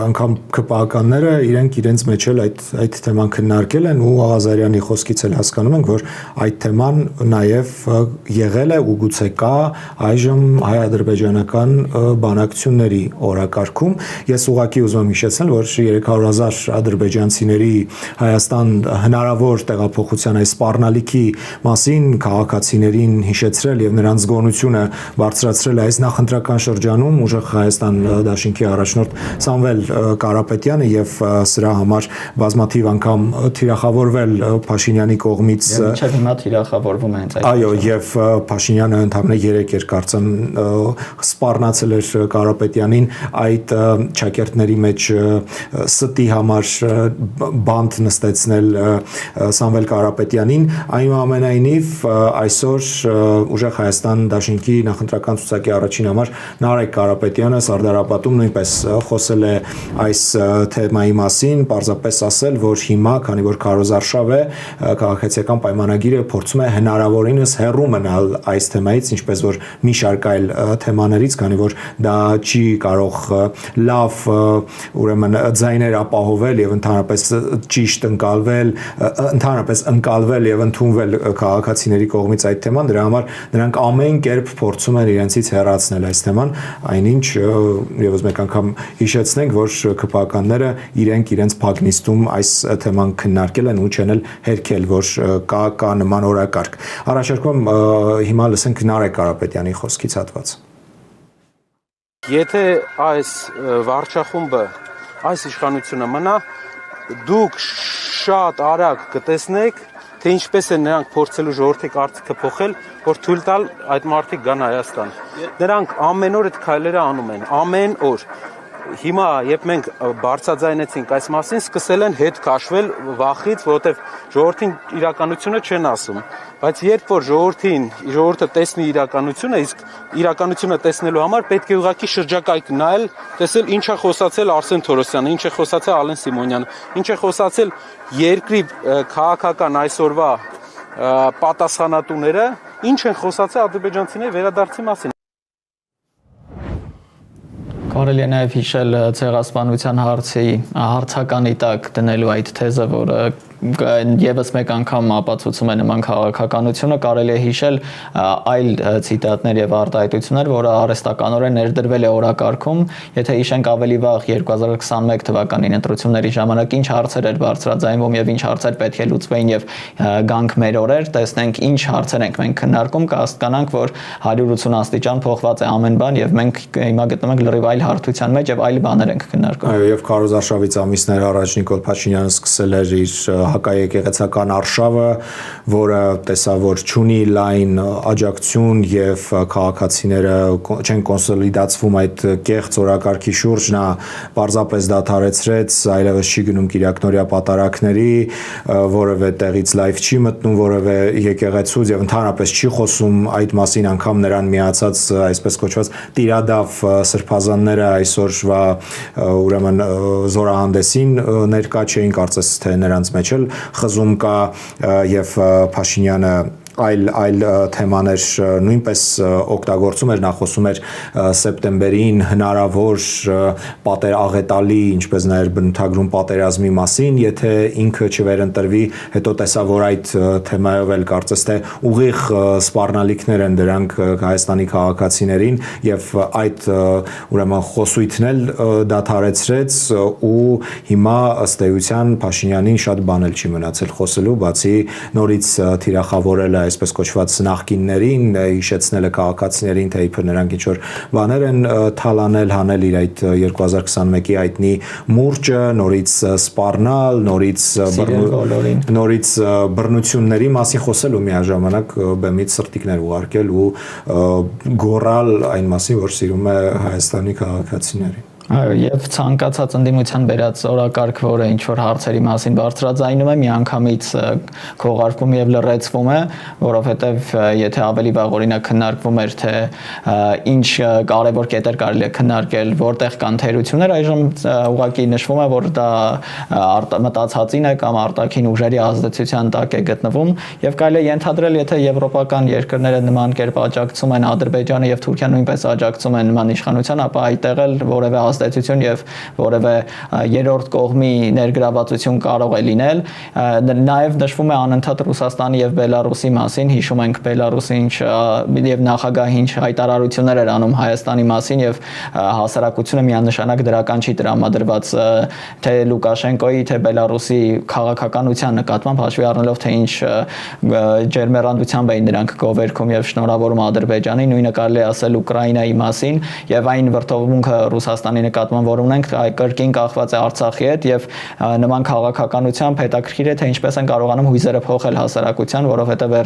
Անկամ ԿՊԱ-ականները իրենց մեջ էլ այդ թեման քննարկել են ու Աղազարյանի խոսքից էլ հասկանում ենք, որ այդ թեման նաեւ եղել է ու գուցե կա այժմ հայ-ադրբեջանական բանակցությունների օրակարգում։ Ես ուղղակի ուզում եմ հիշեցնել, որ 300,000 ադրբեջանցիների Հայաստան հնարավոր տեղափոխության այս սպառնալիքի մասին քաղաքացիներին հիշեցրել եւ նրանց զգոնությունը բարձրացրել այս նախընտրական շրջանում ուժեղ Հայաստան դաշինքի առաջնորդ Սամվել Կարապետյանը եւ սրա համար բազմաթիվ անգամ թիրախավորվել Փաշինյանի կողմից։ Մինչև հիմա թիրախավորվում է հենց այդ։ Այո, եւ Փաշինյանը ընդհանրապես 3 էր կարծեմ սպառնացել էր Կարապետյանին այդ ճակերտների մեջ ստի համար բանտ նստեցնել Սամվել Կարապետյանին, այնուամենայնիվ այսօր ուժեղ Հայաստան դաշինքի նախընտրական ցուցակի առաջին համար Նարեկ Կարապետյանը Սարդարապատում նույնպես խոսել է այս թեմայի մասին, պարզապես ասել, որ հիմա, քանի որ քարոզարշավ է, քաղաքացիական պայմանագիրը փորձում է հնարավորինս հեռու մնալ այս թեմայից, ինչպես որ մի շարք այլ թեմաներից, քանի որ դա չի կարող լավ ուրեմն ձայներ ապահովել եւ ընդհանրապես ճիշտ ընկալվել եւ ընդունվել քաղաքացիների կողմից այդ թեման, դրա համար նրանք ամեն կերպ փորձում են իրենցից հեռացնել այս թեման, այնինչ եւս մեկ անգամ հիշեցնենք, որ ԿՊԱ-ականները իրենց փակնիստում այս թեման քննարկել են ու չեն էլ հերքել, որ կա նման օրակարգ։ Առաջարկում հիմա լսենք Նարեկ Կարապետյանի խոսքից հատված։ Եթե այս վարչախումբը, այս իշխանությունը մնա, դուք շատ արագ կտեսնեք, թե ինչպես են նրանք փորձելու ժողովրդի կարծիքը փոխել, որ թույլ տալ այդ մարդիկ գան Հայաստան։ Նրանք ամեն օր այդ քայլերը անում են, ամեն օր։ Հիմա, երբ մենք բարձրաձայնեցինք այս մասին, սկսել են հետ քաշվել վախից, որովհետև ժողովրդին իրականությունը չեն ասում։ Բայց երբ որ ժողովուրդը տեսնի իրականությունը, իսկ իրականությունը տեսնելու համար պետք է ուղղակի շրջակայք նայել, տեսել ինչ է խոսացել Արսեն Թորոսյանը, ինչ է խոսացել Ալեն Սիմոնյանը, ինչ է խոսացել երկրի քաղաքական այսօրվա պատասխանատուները, ինչ են խոսացել ադրբեջանցիների վերադարձի մասին։ Կարելի է նաև հիշել ցեղասպանության հարցի հարցականի տակ դնելու այդ թեզը, որը եւս մեկ անգամ ապացուցում է նման քաղաքականությունը, կարելի է հիշել այլ ցիտատներ եւ արտահայտություններ, որը արհեստականորեն ներդրվել է օրակարգում, եթե հիշենք ավելի վաղ 2021 թվականին ընտրությունների ժամանակ ինչ հարցեր էր բարձրաձայնվում եւ ինչ հարցեր պետք է լուծվեին եւ գանք մեր օրեր, տեսնենք ինչ հարցեր ենք մենք քննարկում, կհասկանանք, որ 180 աստիճան փոխված է ամեն բան եւ մենք հիմա գտնվում ենք լրիվ այլ հարթության մեջ եւ այլ բաներ ենք քննարկում։ Այո, եւ քարոզարշավից ամիսներ առաջ Նիկոլ Փաշինյանը սկսել էր իր հակաեկեղեցական արշավը, որը տեսա, որ չունի լայն աջակցություն եւ քաղաքացիները չեն կոնսոլիդացվում այդ կեղծ օրակարգի շուրջ, նա պարզապես դադարեցրեց, այլևս չի գնում կիրակնորյա պատարակների, որևէ տեղից լայվ չի մտնում, որևէ եկեղեցուց եւ ընդհանրապես չի խոսում այդ մասին, անգամ նրան միացած այսպես կոչված տիրադավ սրբազանները այսօրվա ուրեմն զորահանդեսին ներկա չէին, կարծես թե նրանց մեջ էլ խզում կա եւ Փաշինյանը այլ թեմաներ նույնպես օգտագործում էր, նա խոսում էր սեպտեմբերին հնարավոր աղետալի, ինչպես նաև բնութագրում պատերազմի մասին, եթե ինքը չվերընտրվի, հետո տեսա, որ այդ թեմայով էլ կարծես թե ուղիղ սպառնալիքներ են դրանք Հայաստանի քաղաքացիներին եւ այդ ուրեմն խոսույթն էլ դադարեցրեց ու հիմա ըստ էության Փաշինյանին շատ բան էլ չի մնացել խոսելու, բացի նորից թիրախավորելը այսպես կոչված նախկիններին, հիշեցնելը քաղաքացիներին, թե իբր նրանք ինչ որ բաներ են թալանել, հանել իր այդ 2021-ի հայտնի մուրճը, նորից սպառնալ, նորից բռնությունների մասին խոսել ու միաժամանակ բեմից սրտիկներ ուղարկել ու գոռալ այն մասին, որ սիրում է Հայաստանի քաղաքացիներին։ Այո, եւ ցանկացած ընդդիմության բերած օրակարգ, որը ինչ որ հարցերի մասին բարձրաձայնում է, միանգամից քողարկվում եւ լրացվում է, որովհետեւ եթե ավելի վաղ օրինակ քննարկվում էր, թե ինչ կարևոր կետեր կարելի է քննարկել, որտեղ կան թերություններ, այժմ ուղղակի նշվում է, որ դա մտածածին է կամ արտաքին ուժերի ազդեցության տակ է գտնվում եւ կարելի է ենթադրել, եթե եվրոպական երկրները նման կերպ աջակցում են Ադրբեջանը եւ Թուրքիան նույնպես աջակցում են նման իշխանության, ապա այդտեղ էլ որևէ ազդեցություն եւ որևէ երրորդ կողմի ներգրավվածություն կարող է լինել։ Նաեւ նշվում է անընդհատ Ռուսաստանի եւ Բելարուսի մասին, հիշում ենք Բելարուսի ինչ եւ նախագահի ինչ հայտարարություններ էր անում Հայաստանի մասին եւ հասարակությունը միանշանակ դրական չի տրամադրված թե Լուկաշենկոյի, թե Բելարուսի քաղաքականության նկատմամբ, հաշվի առնելով թե ինչ ջերմեռանդությամբ էին նրանք գովերքում եւ շնորհավորում Ադրբեջանի, նույնը կարելի է ասել Ուկրաինայի մասին եւ այն վրթովմունքը Ռուսաստանի նկատմամբ, որ ունենք, կրկին կախված է Արցախի հետ եւ նման քաղաքականությամբ հետաքրքիր է թե ինչպես են կարողանում հույզերը փոխել հասարակության, որովհետեւ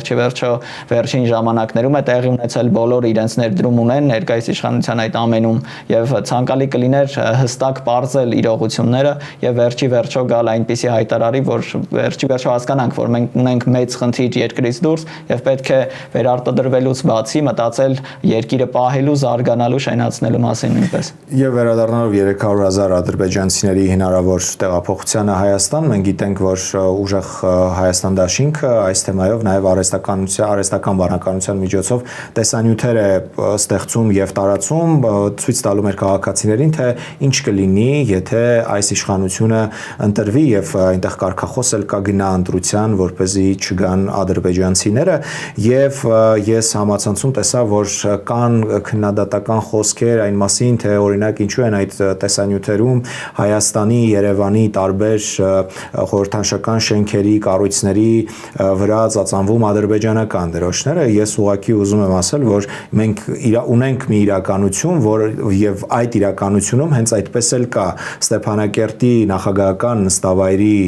վերջին ժամանակներում է տեղի ունեցել բոլոր իրենց ներդրում ունեն ներկայիս իշխանության այդ ամենում եւ ցանկալի կլիներ հստակ բարձել իրողությունները եւ վերջի վերջո գալ այնպիսի հայտարարի, որ վերջի վերջո հասկանանք, որ մենք ունենք մեծ խնդիր երկրից դուրս եւ պետք է վերարտադրվելուց բացի մտածել երկիրը պահելու, զարգանալու, շենացնելու մասին նույնպես։ Եվ վերադառնալով 300,000 ադրբեջանցիների հնարավոր տեղափոխությանը Հայաստան, մենք գիտենք, որ ուժեղ Հայաստան դաշինքը այս թեմայով նաև արհեստական բանականության միջոցով տեսանյութեր է ստեղծում եւ տարածում, ցույց տալու մեր քաղաքացիներին, թե ինչ կլինի, եթե այս իշխանությունը ընտրվի եւ այնտեղ կարգախոս էլ կա գնա ընտրության, որպեսզի չգան ադրբեջանցիները եւ ես համացանցում տեսա, որ կան քննադատական խոսքեր այն մասին, թե օրինակ ինչու են այդ տեսանյութերում Հայաստանի, Երևանի տարբեր խորհրդանշական շենքերի, կառույցների վրա ծածանվում ադրբեջանական դրոշները։ Ես ուղղակի ուզում եմ ասել, որ մենք ունենք մի իրականություն, որ եւ այդ իրականությունում հենց այդպես էլ կա։ Ստեփանակերտի նախագահական նստավայրի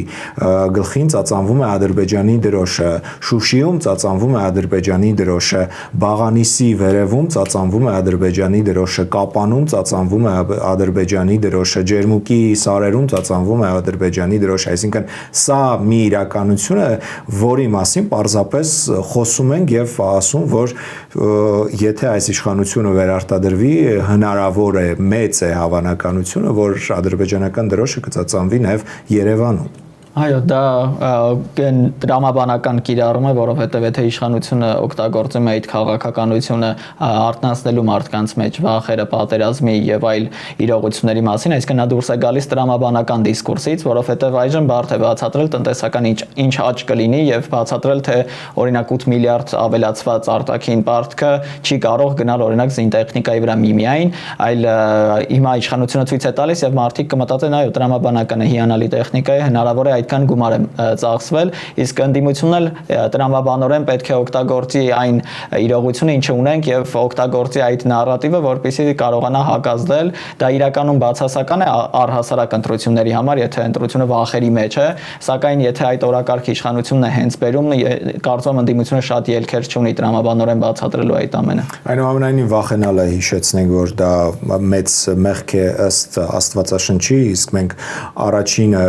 գլխին ծածանվում է Ադրբեջանի դրոշը, Շուշիում ծածանվում է Ադրբեջանի դրոշը, Բաղանիսի վերևում ծածանվում է Ադրբեջանի դրոշը, Կապանում ծածանվում է Ադրբեջանի դրոշը, Ջերմուկի սարերում ծածանվում է Ադրբեջանի դրոշը, այսինքն սա մի իրականություն է, որի մասին պարզապես խոսում ենք եւ ասում, որ եթե այս իշխանությունը վերարտադրվի, հնարավոր է, մեծ է հավանականությունը, որ ադրբեջանական դրոշը կծածանվի նաեւ Երևանում։ Այո, դա դրամաբանական կիրառում է, որովհետև եթե իշխանությունը օգտագործում է այդ քաղաքականությունը արտնասնելու մարդկանց մեջ վախերը, պատերազմի եւ այլ իրողությունների մասին, այսինքն նա դուրս է գալիս դրամաբանական դիսկուրսից, որովհետև այժմ բարդ է բացատրել տնտեսական ինչ աճ կլինի եւ բացատրել, թե օրինակ 8 միլիարդ ավելացված արտաքին պարտքը չի կարող գնալ օրինակ զինտեխնիկայի վրա միմիայն, այլ հիմա իշխանությունը ցույց է տալիս եւ մարդիկ կմտածեն, այո, դրամաբանական է, հիանալի տեխնիկա է, հնարավոր է այդքան գումար է ծախսվել, իսկ ընդդիմությունն էլ տրամաբանորեն պետք է օգտագործի այն իրողությունը, ինչը ունենք եւ օգտագործի այդ նարատիվը, որպեսզի կարողանա հակազդել, դա իրականում բացասական է առհասարակ ընտրությունների համար, եթե ընտրությունը վախերի մեջ է, սակայն եթե այդ օրակարգ իշխանությունն է հենց բերում, կարծում եմ ընդդիմությունը շատ ելքեր չունի տրամաբանորեն բացատրելու այդ ամենը։ Այնուամենայնիվ վախենալ է, հիշեցնենք, որ դա մեծ մեղք է ըստ Աստվածաշնչի, իսկ մենք առաջինը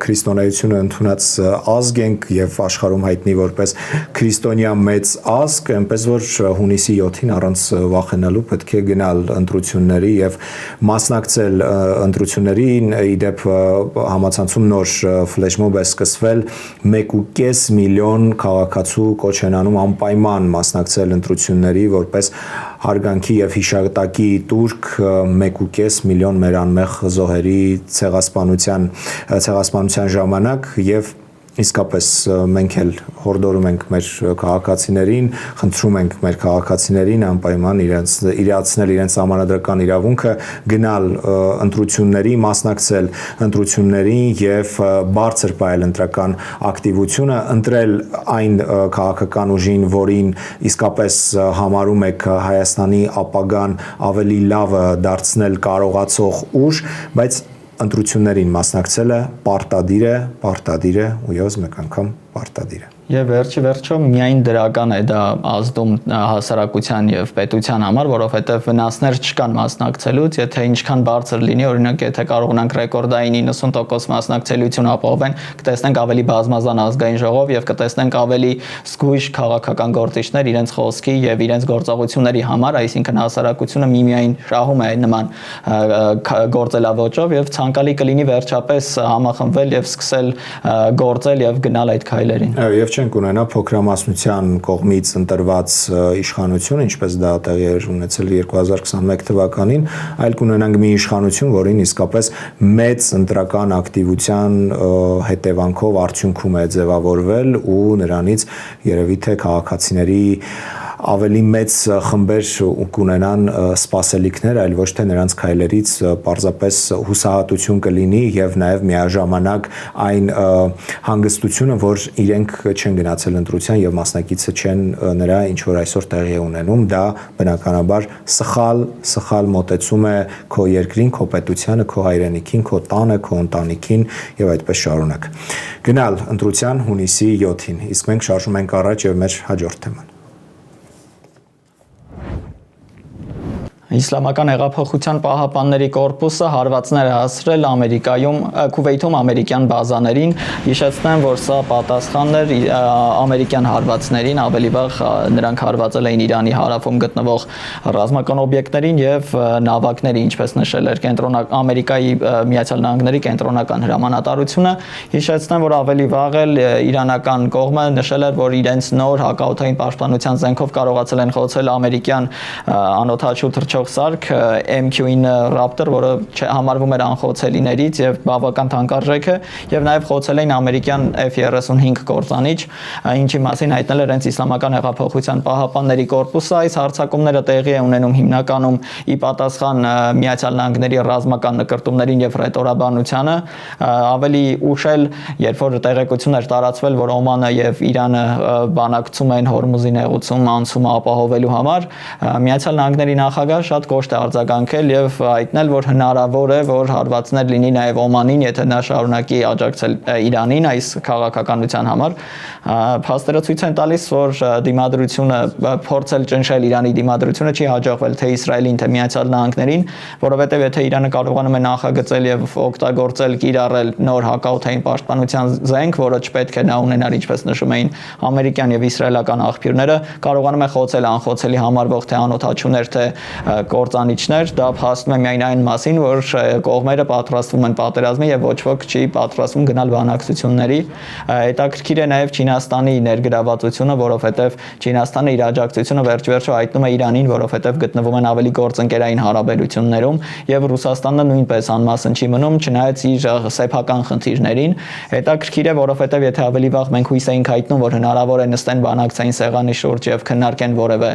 քրիստոնեի հայրենիությունը ընդունած ազգ ենք եւ աշխարհում հայտնի որպես քրիստոնյա մեծ ազգ, այնպես որ հունիսի 7-ին առանց վախենալու պետք է գնալ ընտրությունների եւ մասնակցել ընտրություններին։ Իդեպ համացանցում նոր ֆլեշմոբ է սկսվել 1.5 միլիոն քաղաքացու կոչ են անում անպայման մասնակցել ընտրությունների որպես հարգանքի եւ հիշատակի տուրք 1.5 միլիոն մեր անմեղ զոհերի ցեղասպանության ժամանակ եւ իսկապես մենք էլ հորդորում ենք մեր քաղաքացիներին, խնդրում ենք մեր քաղաքացիներին անպայման իրացնել իրենց համանդրական իրավունքը, գնալ ընտրությունների, մասնակցել ընտրություններին եւ բարձր պահել ընտրական ակտիվությունը, ընտրել այն քաղաքական ուժին, որին իսկապես համարում եք Հայաստանի ապագան ավելի լավը դարձնել կարողացող ուժ, բայց ընտրություններին մասնակցելը պարտադիր է ու եւս մեկ անգամ պարտադիր է։ Եվ վերջը միայն դրական է դա ազդում հասարակության եւ պետության համար, որովհետեւ վնասներ չկան մասնակցելուց, եթե ինչքան բարձր լինի, օրինակ եթե կարողանանք ռեկորդային 90% մասնակցելիություն ապահովեն, կտեսնենք ավելի բազմազան ազգային ժողով եւ կտեսնենք ավելի զգույշ քաղաքական գործիչներ իրենց խոսքի եւ իրենց գործողությունների համար, այսինքն հասարակությունը միմիայն շահում է նման գործելավոճով եւ ցանկալի կլինի վերջապես համախմբվել եւ սկսել գործել եւ գնալ այդ քայլերին։ Եվ չենք ունենա փոքրամասնության կողմից ընտրված իշխանություն, ինչպես դա տեղի էր ունեցել 2021 թվականին, այլ կունենանք մի իշխանություն, որին իսկապես մեծ ընտրական ակտիվության հետևանքով արդյունքում է ձևավորվել ու նրանից երևի թե քաղաքացիների ավելի մեծ խմբեր կունենան սպասելիքներ, այլ ոչ թե նրանց քայլերից պարզապես հուսահատություն կլինի եւ նաեւ միաժամանակ այն հանգստությունը, որ իրենք չեն գնացել ընտրության եւ մասնակիցը չեն նրա ինչ որ այսօր տեղի է ունենում, դա բնականաբար սխալ մոտեցում է քո երկրին, քո պետությանը, քո հայրենիքին, քո տանը, քո ընտանիքին եւ այդպես շարունակ։ Գնալ ընտրության հունիսի 7-ին, իսկ մենք շարժում ենք առաջ եւ մեր հաջորդ թեման։ Իսլամական հեղափոխության պահապանների կորպուսը հարվածներ է հասցրել Քուվեյթում ամերիկյան բազաներին, հիշեցնեմ, որ սա պատասխանն էր ամերիկյան հարվածներին, ավելի վաղ նրանք հարվածել էին Իրանի հարավում գտնվող ռազմական օբյեկտներին եւ նավակների, ինչպես նշել էր Ամերիկայի Միացյալ Նահանգների կենտրոնական հրամանատարությունը, հիշեցնեմ, որ ավելի վաղ էլ իրանական կողմը նշել էր, որ իրենց նոր հակաօդային պաշտպանության զենքով կարողացել են խոցել ամերիկյան անօդաչու թռչող սարք MQ-9 Raptor, որը համարվում էր անխոցելիներից եւ բավական թանկարժեք է, եւ նաեւ խոցել էին ամերիկյան F-35 կործանիչ, ինչի մասին հայտնել էր հենց Իսլամական հեղափոխության պահապանների կորպուսը։ Այս հարձակումները տեղի է ունենում հիմնականում ի պատասխան Միացյալ Նահանգների ռազմական նկրտումներին եւ ռետորաբանությանը, ավելի ուշ էլ, երբ որ տեղեկություն էր տարածվել, որ Օմանը եւ Իրանը բանակցում են Հորմուզի նեղուցում անցումը ապահովելու համար, Միացյալ Նահանգների նախագահ շատ կոշտ է արձագանքել եւ հայտնել, որ հնարավոր է, որ հարվածներ լինի նաեւ Օմանին, եթե նա շարունակի աջակցել Իրանին այս քաղաքականության համար։ Փաստերը ցույց են տալիս, որ դիմադրությունը փորձել ճնշել Իրանի դիմադրությունը չի հաջողվել թե Իսրայելին, թե Միացյալ Նահանգներին, որովհետեւ եթե Իրանը կարողանում է նախագծել եւ օգտագործել, կիրառել նոր հակաօդային պաշտպանության զենք, որը չպետք է նա ունենար, ինչպես նշում էին ամերիկյան եւ իսրայելական աղբյուրները, կարողանում է խոցել անխոցելի համարվող թե անօդաչուներ, թե կործանիչներ, դա փաստում է միայն այն մասին, որ կողմերը պատրաստվում են պատերազմի եւ ոչ ոք չի պատրաստվում գնալ բանակցությունների։ Հետաքրքիր է նաեւ Չինաստանի ներգրավվածությունը, որովհետեւ Չինաստանը իր աջակցությունը վերջ-վերջո հայտնում է Իրանին, որովհետեւ գտնվում են ավելի գործընկերային հարաբերություններում եւ Ռուսաստանը նույնպես անմասն չի մնում, չնայած իր սեփական խնդիրներին։ Հետաքրքիր է, որովհետեւ եթե ավելի վաղ մենք հույս էինք հայտնում, որ հնարավոր է նստեն բանակցային սեղանի շուրջ եւ քննարկեն որևէ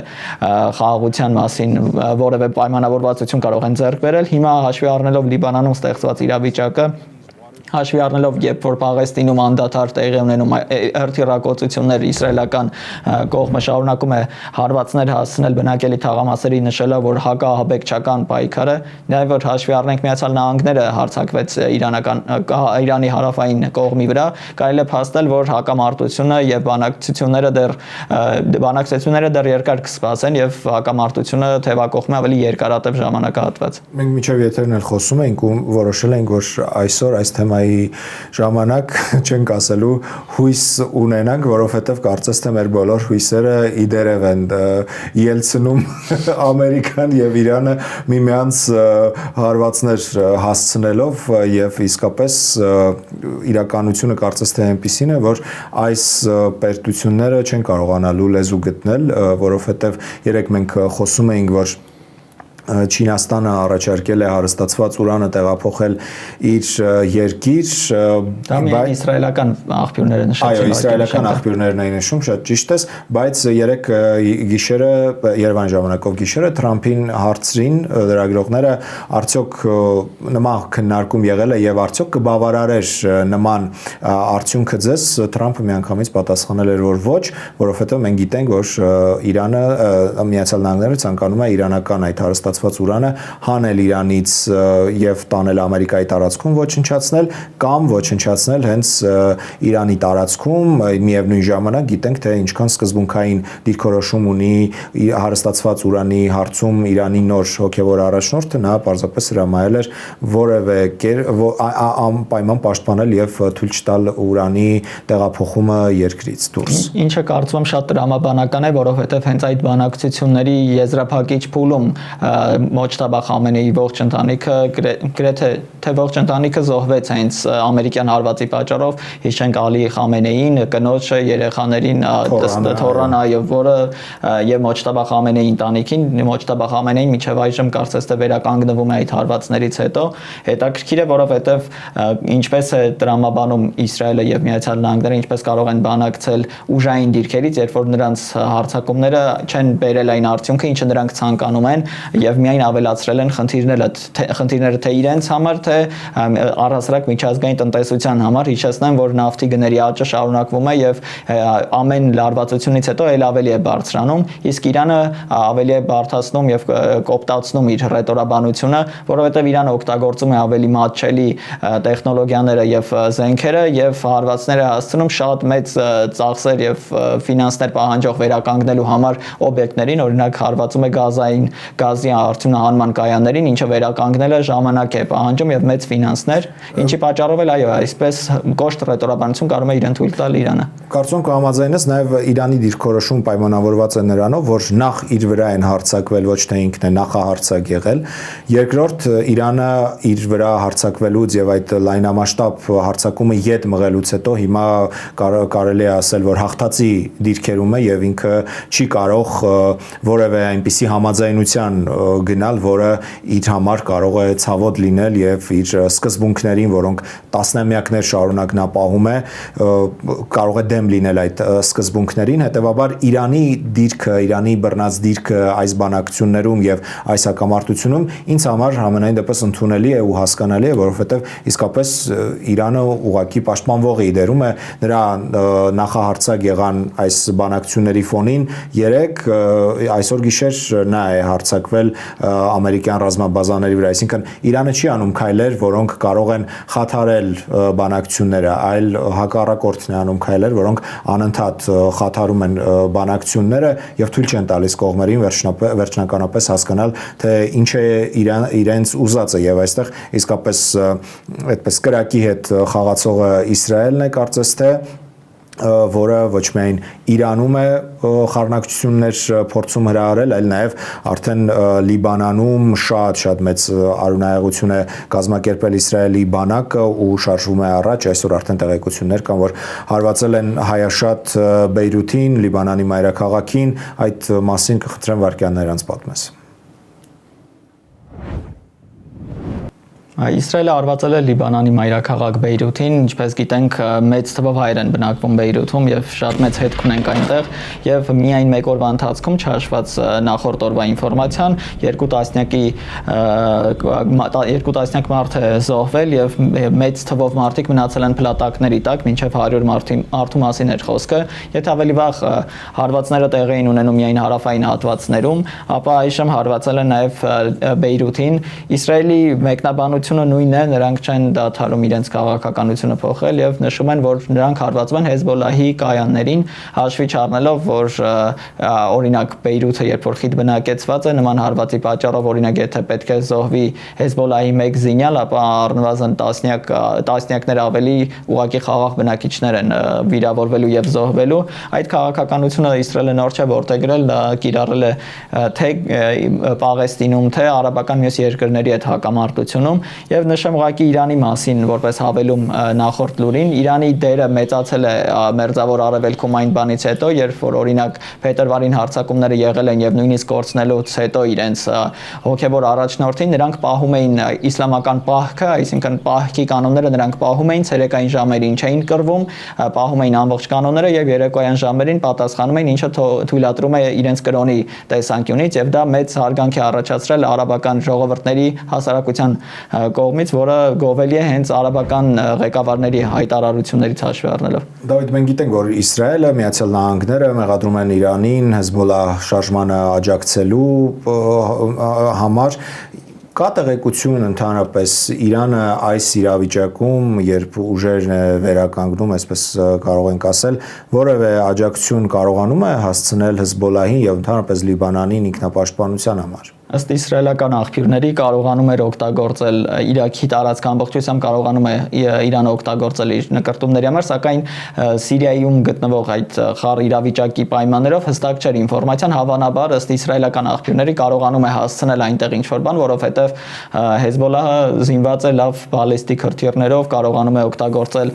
խաղաղության մասին, որևէ պայմանավորվածություն կարող են ձեռք բերել, հիմա հաշվի առնելով Լիբանանում ստեղծված իրավիճակը, հաշվի առնելով, երբ որ Պաղեստինում անդադար տեղի ունենում հրթիռակոծություններ, իսրայելական կողմը շարունակում է հարվածներ հասցնել բնակելի թաղամասերի, նշելով, որ հակահաբեկչական պայքարը, նաև որ հաշվի առնենք Միացյալ Նահանգները հարձակվեց Իրանի հարավային կողմի վրա, կարելի է փաստել, որ հակամարտությունը եւ բանակցությունները դեռ երկար կսպասեն եւ հակամարտությունը թեւակողմի ավելի երկարատև ժամանակահատված։ Մենք միջև եթերն էլ խոսում ենք ու որոշել ենք, որ այսօր այս թեմայի թեմայի ժամանակ չենք ասելու հույս ունենանք, որովհետև կարծես թե մեր բոլոր հույսերը իդերև են ելցնում Ամերիկան եւ Իրանը միմյանց հարվածներ հասցնելով եւ իսկապես իրականությունը կարծես թե այնպիսին է, որ այս պերտությունները չեն կարողանալու լեզու գտնել, որովհետև երեք մենք խոսում էինք, որ Չինաստանը առաջարկել է հարստացված ուրանը տեղափոխել իր երկիր, դա միայն իսրայելական աղբյուրները նշեցին։ Այո, իսրայելական աղբյուրներն էին նշում, շատ ճիշտ է, բայց երեք գիշերը, Երևան ժամանակով գիշերը Թրամփին հարցրին լրագրողները, արդյոք նման քննարկում եղել է եւ արդյոք կբավարարեր նման արդյունքը ձեզ, Թրամփը միանգամից պատասխանել էր, որ ոչ, որովհետեւ մենք գիտենք, որ Իրանը, Միացյալ Նահանգները ցանկանում է իրանական այդ հարստացված ուրանը հանել Իրանից եւ տանել Ամերիկայի տարածքում ոչնչացնել կամ ոչնչացնել հենց Իրանի տարածքում, միևնույն ժամանակ գիտենք թե ինչքան սկզբունքային դիրքորոշում ունի հարստացված ուրանի հարցում Իրանի նոր հոգեվոր առաջնորդը, նա պարզապես հրամայել էր որևէ անպայման պաշտպանել եւ թույլ չտալ ուրանի տեղափոխումը երկրից դուրս։ Ինչը կարծում եմ շատ տրամաբանական է, որովհետեւ հենց այդ բանակցությունների եզրափակիչ փուլում Մոջտաբա Խամենեի ողջ ընտանիքը գրեթե թե ողջ ընտանիքը զոհվեց հենց ամերիկյան հարվածի պատճառով, հիշենք Ալի Խամենեին, կնոջը, երեխաներին Թորանայով, որը եւ Մոջտաբա Խամենեի ընտանիքին, Մոջտաբա Խամենեին մինչեւ այժմ կարծես թե վերականգնվում է այդ հարվածներից հետո, հետաքրքիր է, որովհետեւ ինչպես է տրամաբանում Իսրայելը եւ Միացյալ Նահանգները, ինչպես կարող են բանակցել ուժային դիրքերից, երբ որ նրանց հարձակումները չեն բերել այն արդյունքը, ինչը նրանք ցանկանում են եւ միայն ավելացրել են խնդիրները թե իրենց համար, թե առհասարակ միջազգային տնտեսության համար։ Հիշեցնեմ, որ նավթի գների աճը շարունակվում է եւ ամեն լարվածությունից հետո ել ավելի է բարձրանում, իսկ Իրանը ավելի է բարդացնում եւ կոպտացնում իր ռետորաբանությունը, որովհետեւ Իրանը օգտագործում է ավելի մատչելի տեխնոլոգիաները եւ զենքերը եւ հարվածները հասցնում շատ մեծ ծախսեր եւ ֆինանսներ պահանջող վերականգնելու համար օբյեկտներին, օրինակ հարվածում է գազի արդյունահանման կայաններին, ինչը վերականգնելը ժամանակ է պահանջում եւ մեծ ֆինանսներ, ինչի պատճառով էլ այո, այսպես կոշտ ռետորաբանություն կարող է իրեն թույլ տալ Իրանը։ Կարծում եմ կհամաձայնես, նաեւ Իրանի դիրքորոշում պայմանավորված է նրանով, որ նախ իր վրա են հարձակվել, ոչ թե ինքն է նախահարձակ եղել, երկրորդ Իրանը իր վրա հարձակվելուց եւ այդ լայնամասշտաբ հարձակումը յետ մղելուց հետո հիմա կարելի է ասել, որ հաղթածի դիրքերում է եւ ինքը չի կարող որևէ այնպիսի համաձայնության գնալ, որը իր համար կարող է ցավոտ լինել եւ իր սկզբունքներին, որոնք տասնամյակներ շարունակ նա պահում է, կարող է դեմ լինել այդ սկզբունքներին, հետեւաբար Իրանի դիրքը, Իրանի բռնած դիրքը այս բանակցություններում եւ այս հակամարտությունում ինձ համար համենայն դեպս ընդունելի է ու հասկանալի է, որովհետեւ իսկապես Իրանը ուղղակի պաշտպանվողի դերում է, նրա նախահարձակ եղան այս բանակցությունների ֆոնին երեք այսօր գիշեր նա է հարձակվել ամերիկյան ռազմաբազաների վրա, այսինքն Իրանը չի անում քայլեր, որոնք կարող են խաթարել բանակցությունները, այլ հակառակորդն է անում քայլեր, որոնք անընդհատ խաթարում են բանակցությունները եւ թույլ չեն տալիս կողմերին վերջնականապես հասկանալ, թե ինչ է իրենց ուզածը եւ այստեղ իսկապես այդպես կրակի հետ խաղացողը Իսրայելն է կարծես թե որը ոչ միայն Իրանում է խառնակցություններ փորձում հրահարել, այլ նաև արդեն Լիբանանում շատ մեծ արունայեղություն է կազմակերպել Իսրայելի բանակը ու շարժվում է առաջ, այսօր արդեն տեղեկություններ կան, որ հարվածել են հայաշատ Բեյրութին, Լիբանանի մայրաքաղաքին, այդ մասին կխնդրեմ վարքյաններ անց պատմես։ Իսրայելը արվածել է Լիբանանի մայրաքաղաք Բեյրութին, ինչպես գիտենք, մեծ թվով հայեր են բնակվում Բեյրութում եւ շատ մեծ հետք ունենք այնտեղ եւ միայն մեկ օրվա ընթացքում չհաշված նախորդ օրվա ինֆորմացիան 2 տասնյակ մարդ է զոհվել եւ մեծ թվով մարդիկ մնացել են փլատակների տակ, մինչեւ 100 մարդու մասին էր խոսքը։ Եթե ավելի վաղ հարվածները տեղի էին ունենում միայն հարավային հատվածներում, ապա այժմ հարվածել են նաեւ Բեյրութին։ Իսրայելի մեկնաբանությունը քաղաքականությունը նույնն է, նրանք չեն դադարում իրենց քաղաքականությունը փոխել եւ նշում են, որ նրանք հարվածում են Հեզբոլլահի կայաններին, հաշվի չառնելով, որ օրինակ Բեյրութը երբ որ խիտ բնակեցված է, նման հարվածի պատճառով օրինակ եթե պետք է զոհվի Հեզբոլլահի մեկ զինյալ, ապա առնվազն տասնյակներ ավելի ուղղակի խաղաղ բնակիչներ են վիրավորվելու եւ զոհվելու։ Այդ քաղաքականությունը Իսրայելը նոր չէ որտեղել կիրառել է թե Պաղեստինում, թե արաբական մյուս երկրների հետ հակամարտությունում եւ նշեմ ուղղակի Իրանի մասին որպես հավելում նախորդ լուրին, Իրանի դերը մեծացել է մերձավոր արևելքում այն բանից հետո, երբ որ օրինակ փետրվարին հարձակումները եղել են եւ նույնիսկ կորցնելուց հետո իրենց հոգեվոր առաջնորդին նրանք պահում էին իսլամական պահքը, այսինքն պահքի կանոնները նրանք պահում էին ցերեկային ժամերին չէին կռվում, պահում էին ամբողջ կանոնները եւ երեկոյան ժամերին պատասխանում էին, ինչը թույլատրում է իրենց կրոնի տեսանկյունից եւ դա մեծ հարգանք է առաջացրել արաբական ժողովուրդների հասարակության կողմից, որը գովելի է հենց արաբական ղեկավարների հայտարարություններից հաշվի առնելով։ Դավիթ, մենք գիտենք, որ Իսրայելը, Միացյալ Նահանգները մեղադրում են Իրանին Հեզբոլլահ շարժմանը աջակցելու համար։ Կա տեղեկություն ընդհանրապես Իրանը այս իրավիճակում, երբ ուժերն է վերականգնում, այսպես կարող ենք ասել, որևէ աջակցություն կարողանում է հասցնել Հեզբոլլահին եւ ընդհանրապես Լիբանանին ինքնապաշտպանության համար։ Ըստ իսրայելական աղբյուրների կարողանում էր օգտագործել Իրաքի տարածք ամբողջությամբ կարողանում է Իրանը օգտագործել իր նկարտումների համար, սակայն Սիրիայում գտնվող այդ խառ իրավիճակի պայմաններով հստակ չէր ինֆորմացիան, հավանաբար ըստ իսրայելական աղբյուրների կարողանում է հասցնել այնտեղ ինչ-որ բան, որովհետև Հեզբոլլահը զինված է լավ բալիստիկ հրթիռներով, կարողանում է օգտագործել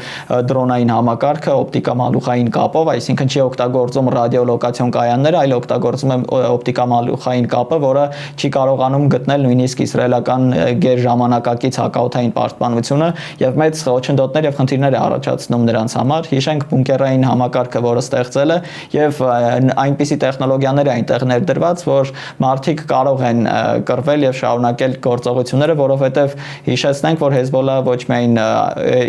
դրոնային համակարգը օպտիկամալուխային կապով, այսինքն չի օգտագործում ռադիոլոկացիոն կայանները, այլ օգտագործում է օպտիկամալուխային կապը, որը չի կարողանում գտնել նույնիսկ իսրայելական գերժամանակակից հակաօդային պաշտպանությունը եւ մեծ խոչընդոտներ եւ խնդիրներ է առաջացնում նրանց համար։ Հիշենք բունկերային համակարգը, որը ստեղծել է եւ այնպիսի տեխնոլոգիաներ է այնտեղ ներդրված, որ մարդիկ կարող են կռվել եւ շարունակել գործողությունները, որովհետեւ հիշեցնենք, որ Հեզբոլլահը ոչ միայն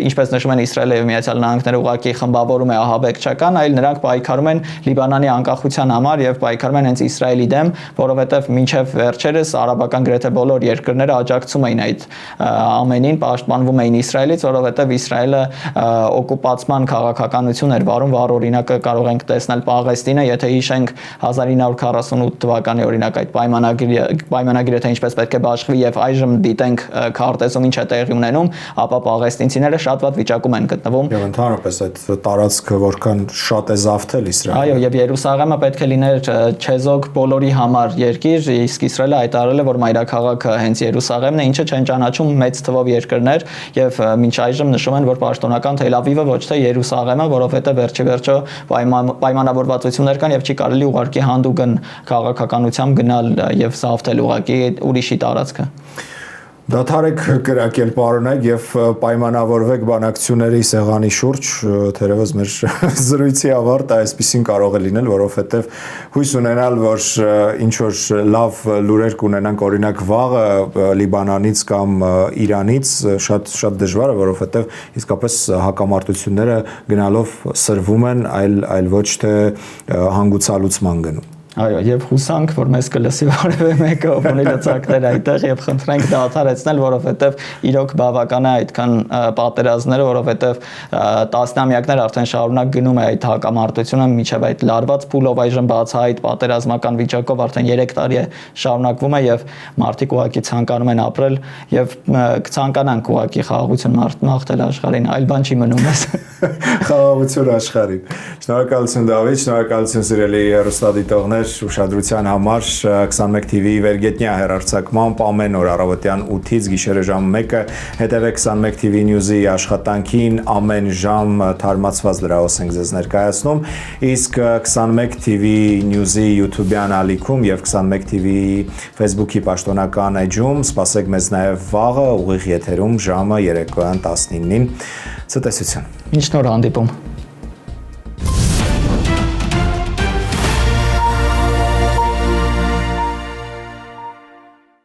ինչպես նշում են Իսրայելը եւ Միացյալ Նահանգները ուղղակի խմբավորում է ահաբեկչական, այլ նրանք պայքարում են Լիբանանի անկախության համար եւ պայքարում են հենց Իսրայելի դեմ, որովհետեւ մինչեւ վերջերս արաբական գրեթե բոլոր երկրները աջակցում էին այդ ամենին, պաշտպանվում էին Իսրայելից, որովհետև Իսրայելը օկուպացման քաղաքականություն էր վարում, վառ օրինակը կարող ենք տեսնել Պաղեստինը, եթե հիշենք 1948 թվականի օրինակ այդ պայմանագիրը թե ինչպես պետք է բաշխվի եւ այժմ դիտենք քարտեզում ինչ է տեղի ունենում, ապա պաղեստինցիները շատ վատ վիճակում են գտնվում։ Եվ ընդհանրապես այդ տարածքը որքան շատ է զավթել Իսրայելը։ Այո, եւ Երուսաղեմը պետք է լիներ չեզոք բոլորի համար երկիր, իսկ Իսրայելը հայտարարել է, որ մայրաքաղաքը հենց Երուսաղեմն է, ինչը չեն ճանաչում մեծ թվով երկրներ եւ մինչ այժմ նշում են, որ պաշտոնական Թել Ավիվը ոչ թե Երուսաղեմը, որովհետեւ վերջիվերջո պայմանավորվածություններ կան եւ չի կարելի ուղարկի հանդուգն քաղաքականությամբ գնալ եւ զավթել ուղարկի ուրիշի տարածքը։ Դադարեք կրակել պարոնեք եւ պայմանավորվեք բանակցությունների սեղանի շուրջ, թերևս մեր զրույցի ավարտը այսպեսին կարող է լինել, որովհետեւ հույս ունենալ, որ ինչ որ լավ լուրեր կունենանք օրինակ վաղը Լիբանանից կամ Իրանից շատ դժվար է, որովհետեւ իսկապես հակամարտությունները գնալով սրվում են, այլ ոչ թե հանգուցալուծման գնում։ Այո, եւ հուսանք, որ մեզ կլսի որևէ մեկը, ով ունի լծակներ այդտեղ եւ խնդրենք դադարեցնել, որովհետեւ իրոք բավական է այդքան պատերազմները, որովհետեւ տասնամյակներ արդեն շարունակ գնում է այդ հակամարտությունը, միջև այդ լարված փուլով այժմ բացահայտ պատերազմական վիճակով արդեն 3 տարի է շարունակվում է եւ մարդիկ ուղղակի ցանկանում են ապրել եւ կցանկանանք ուղղակի խաղաղություն մաղթել աշխարհին, այլ բան չի մնում մեզ։ Խաղաղություն աշխարհին։ Շնորհակալություն Դավիթ, շնորհակալություն սիրելի հեռուստադիտողներ ուշադրության համար 21 TV-ի վերգետնյա հեռարձակմամբ ամեն օր առավոտյան 8-ից գիշերը ժամը 1-ը հետևեք 21 TV News-ի աշխատանքին, ամեն ժամ թարմացված լրահոս ենք ձեզ ներկայացնում, իսկ 21 TV News-ի YouTube-յան ալիքում եւ 21 TV-ի Facebook-ի պաշտոնական էջում սպասեք մեզ նաեւ վաղը ուղիղ եթերում ժամը երեկոյան 19-ին։ Ցտեսություն։ Ինչ նոր հանդիպում։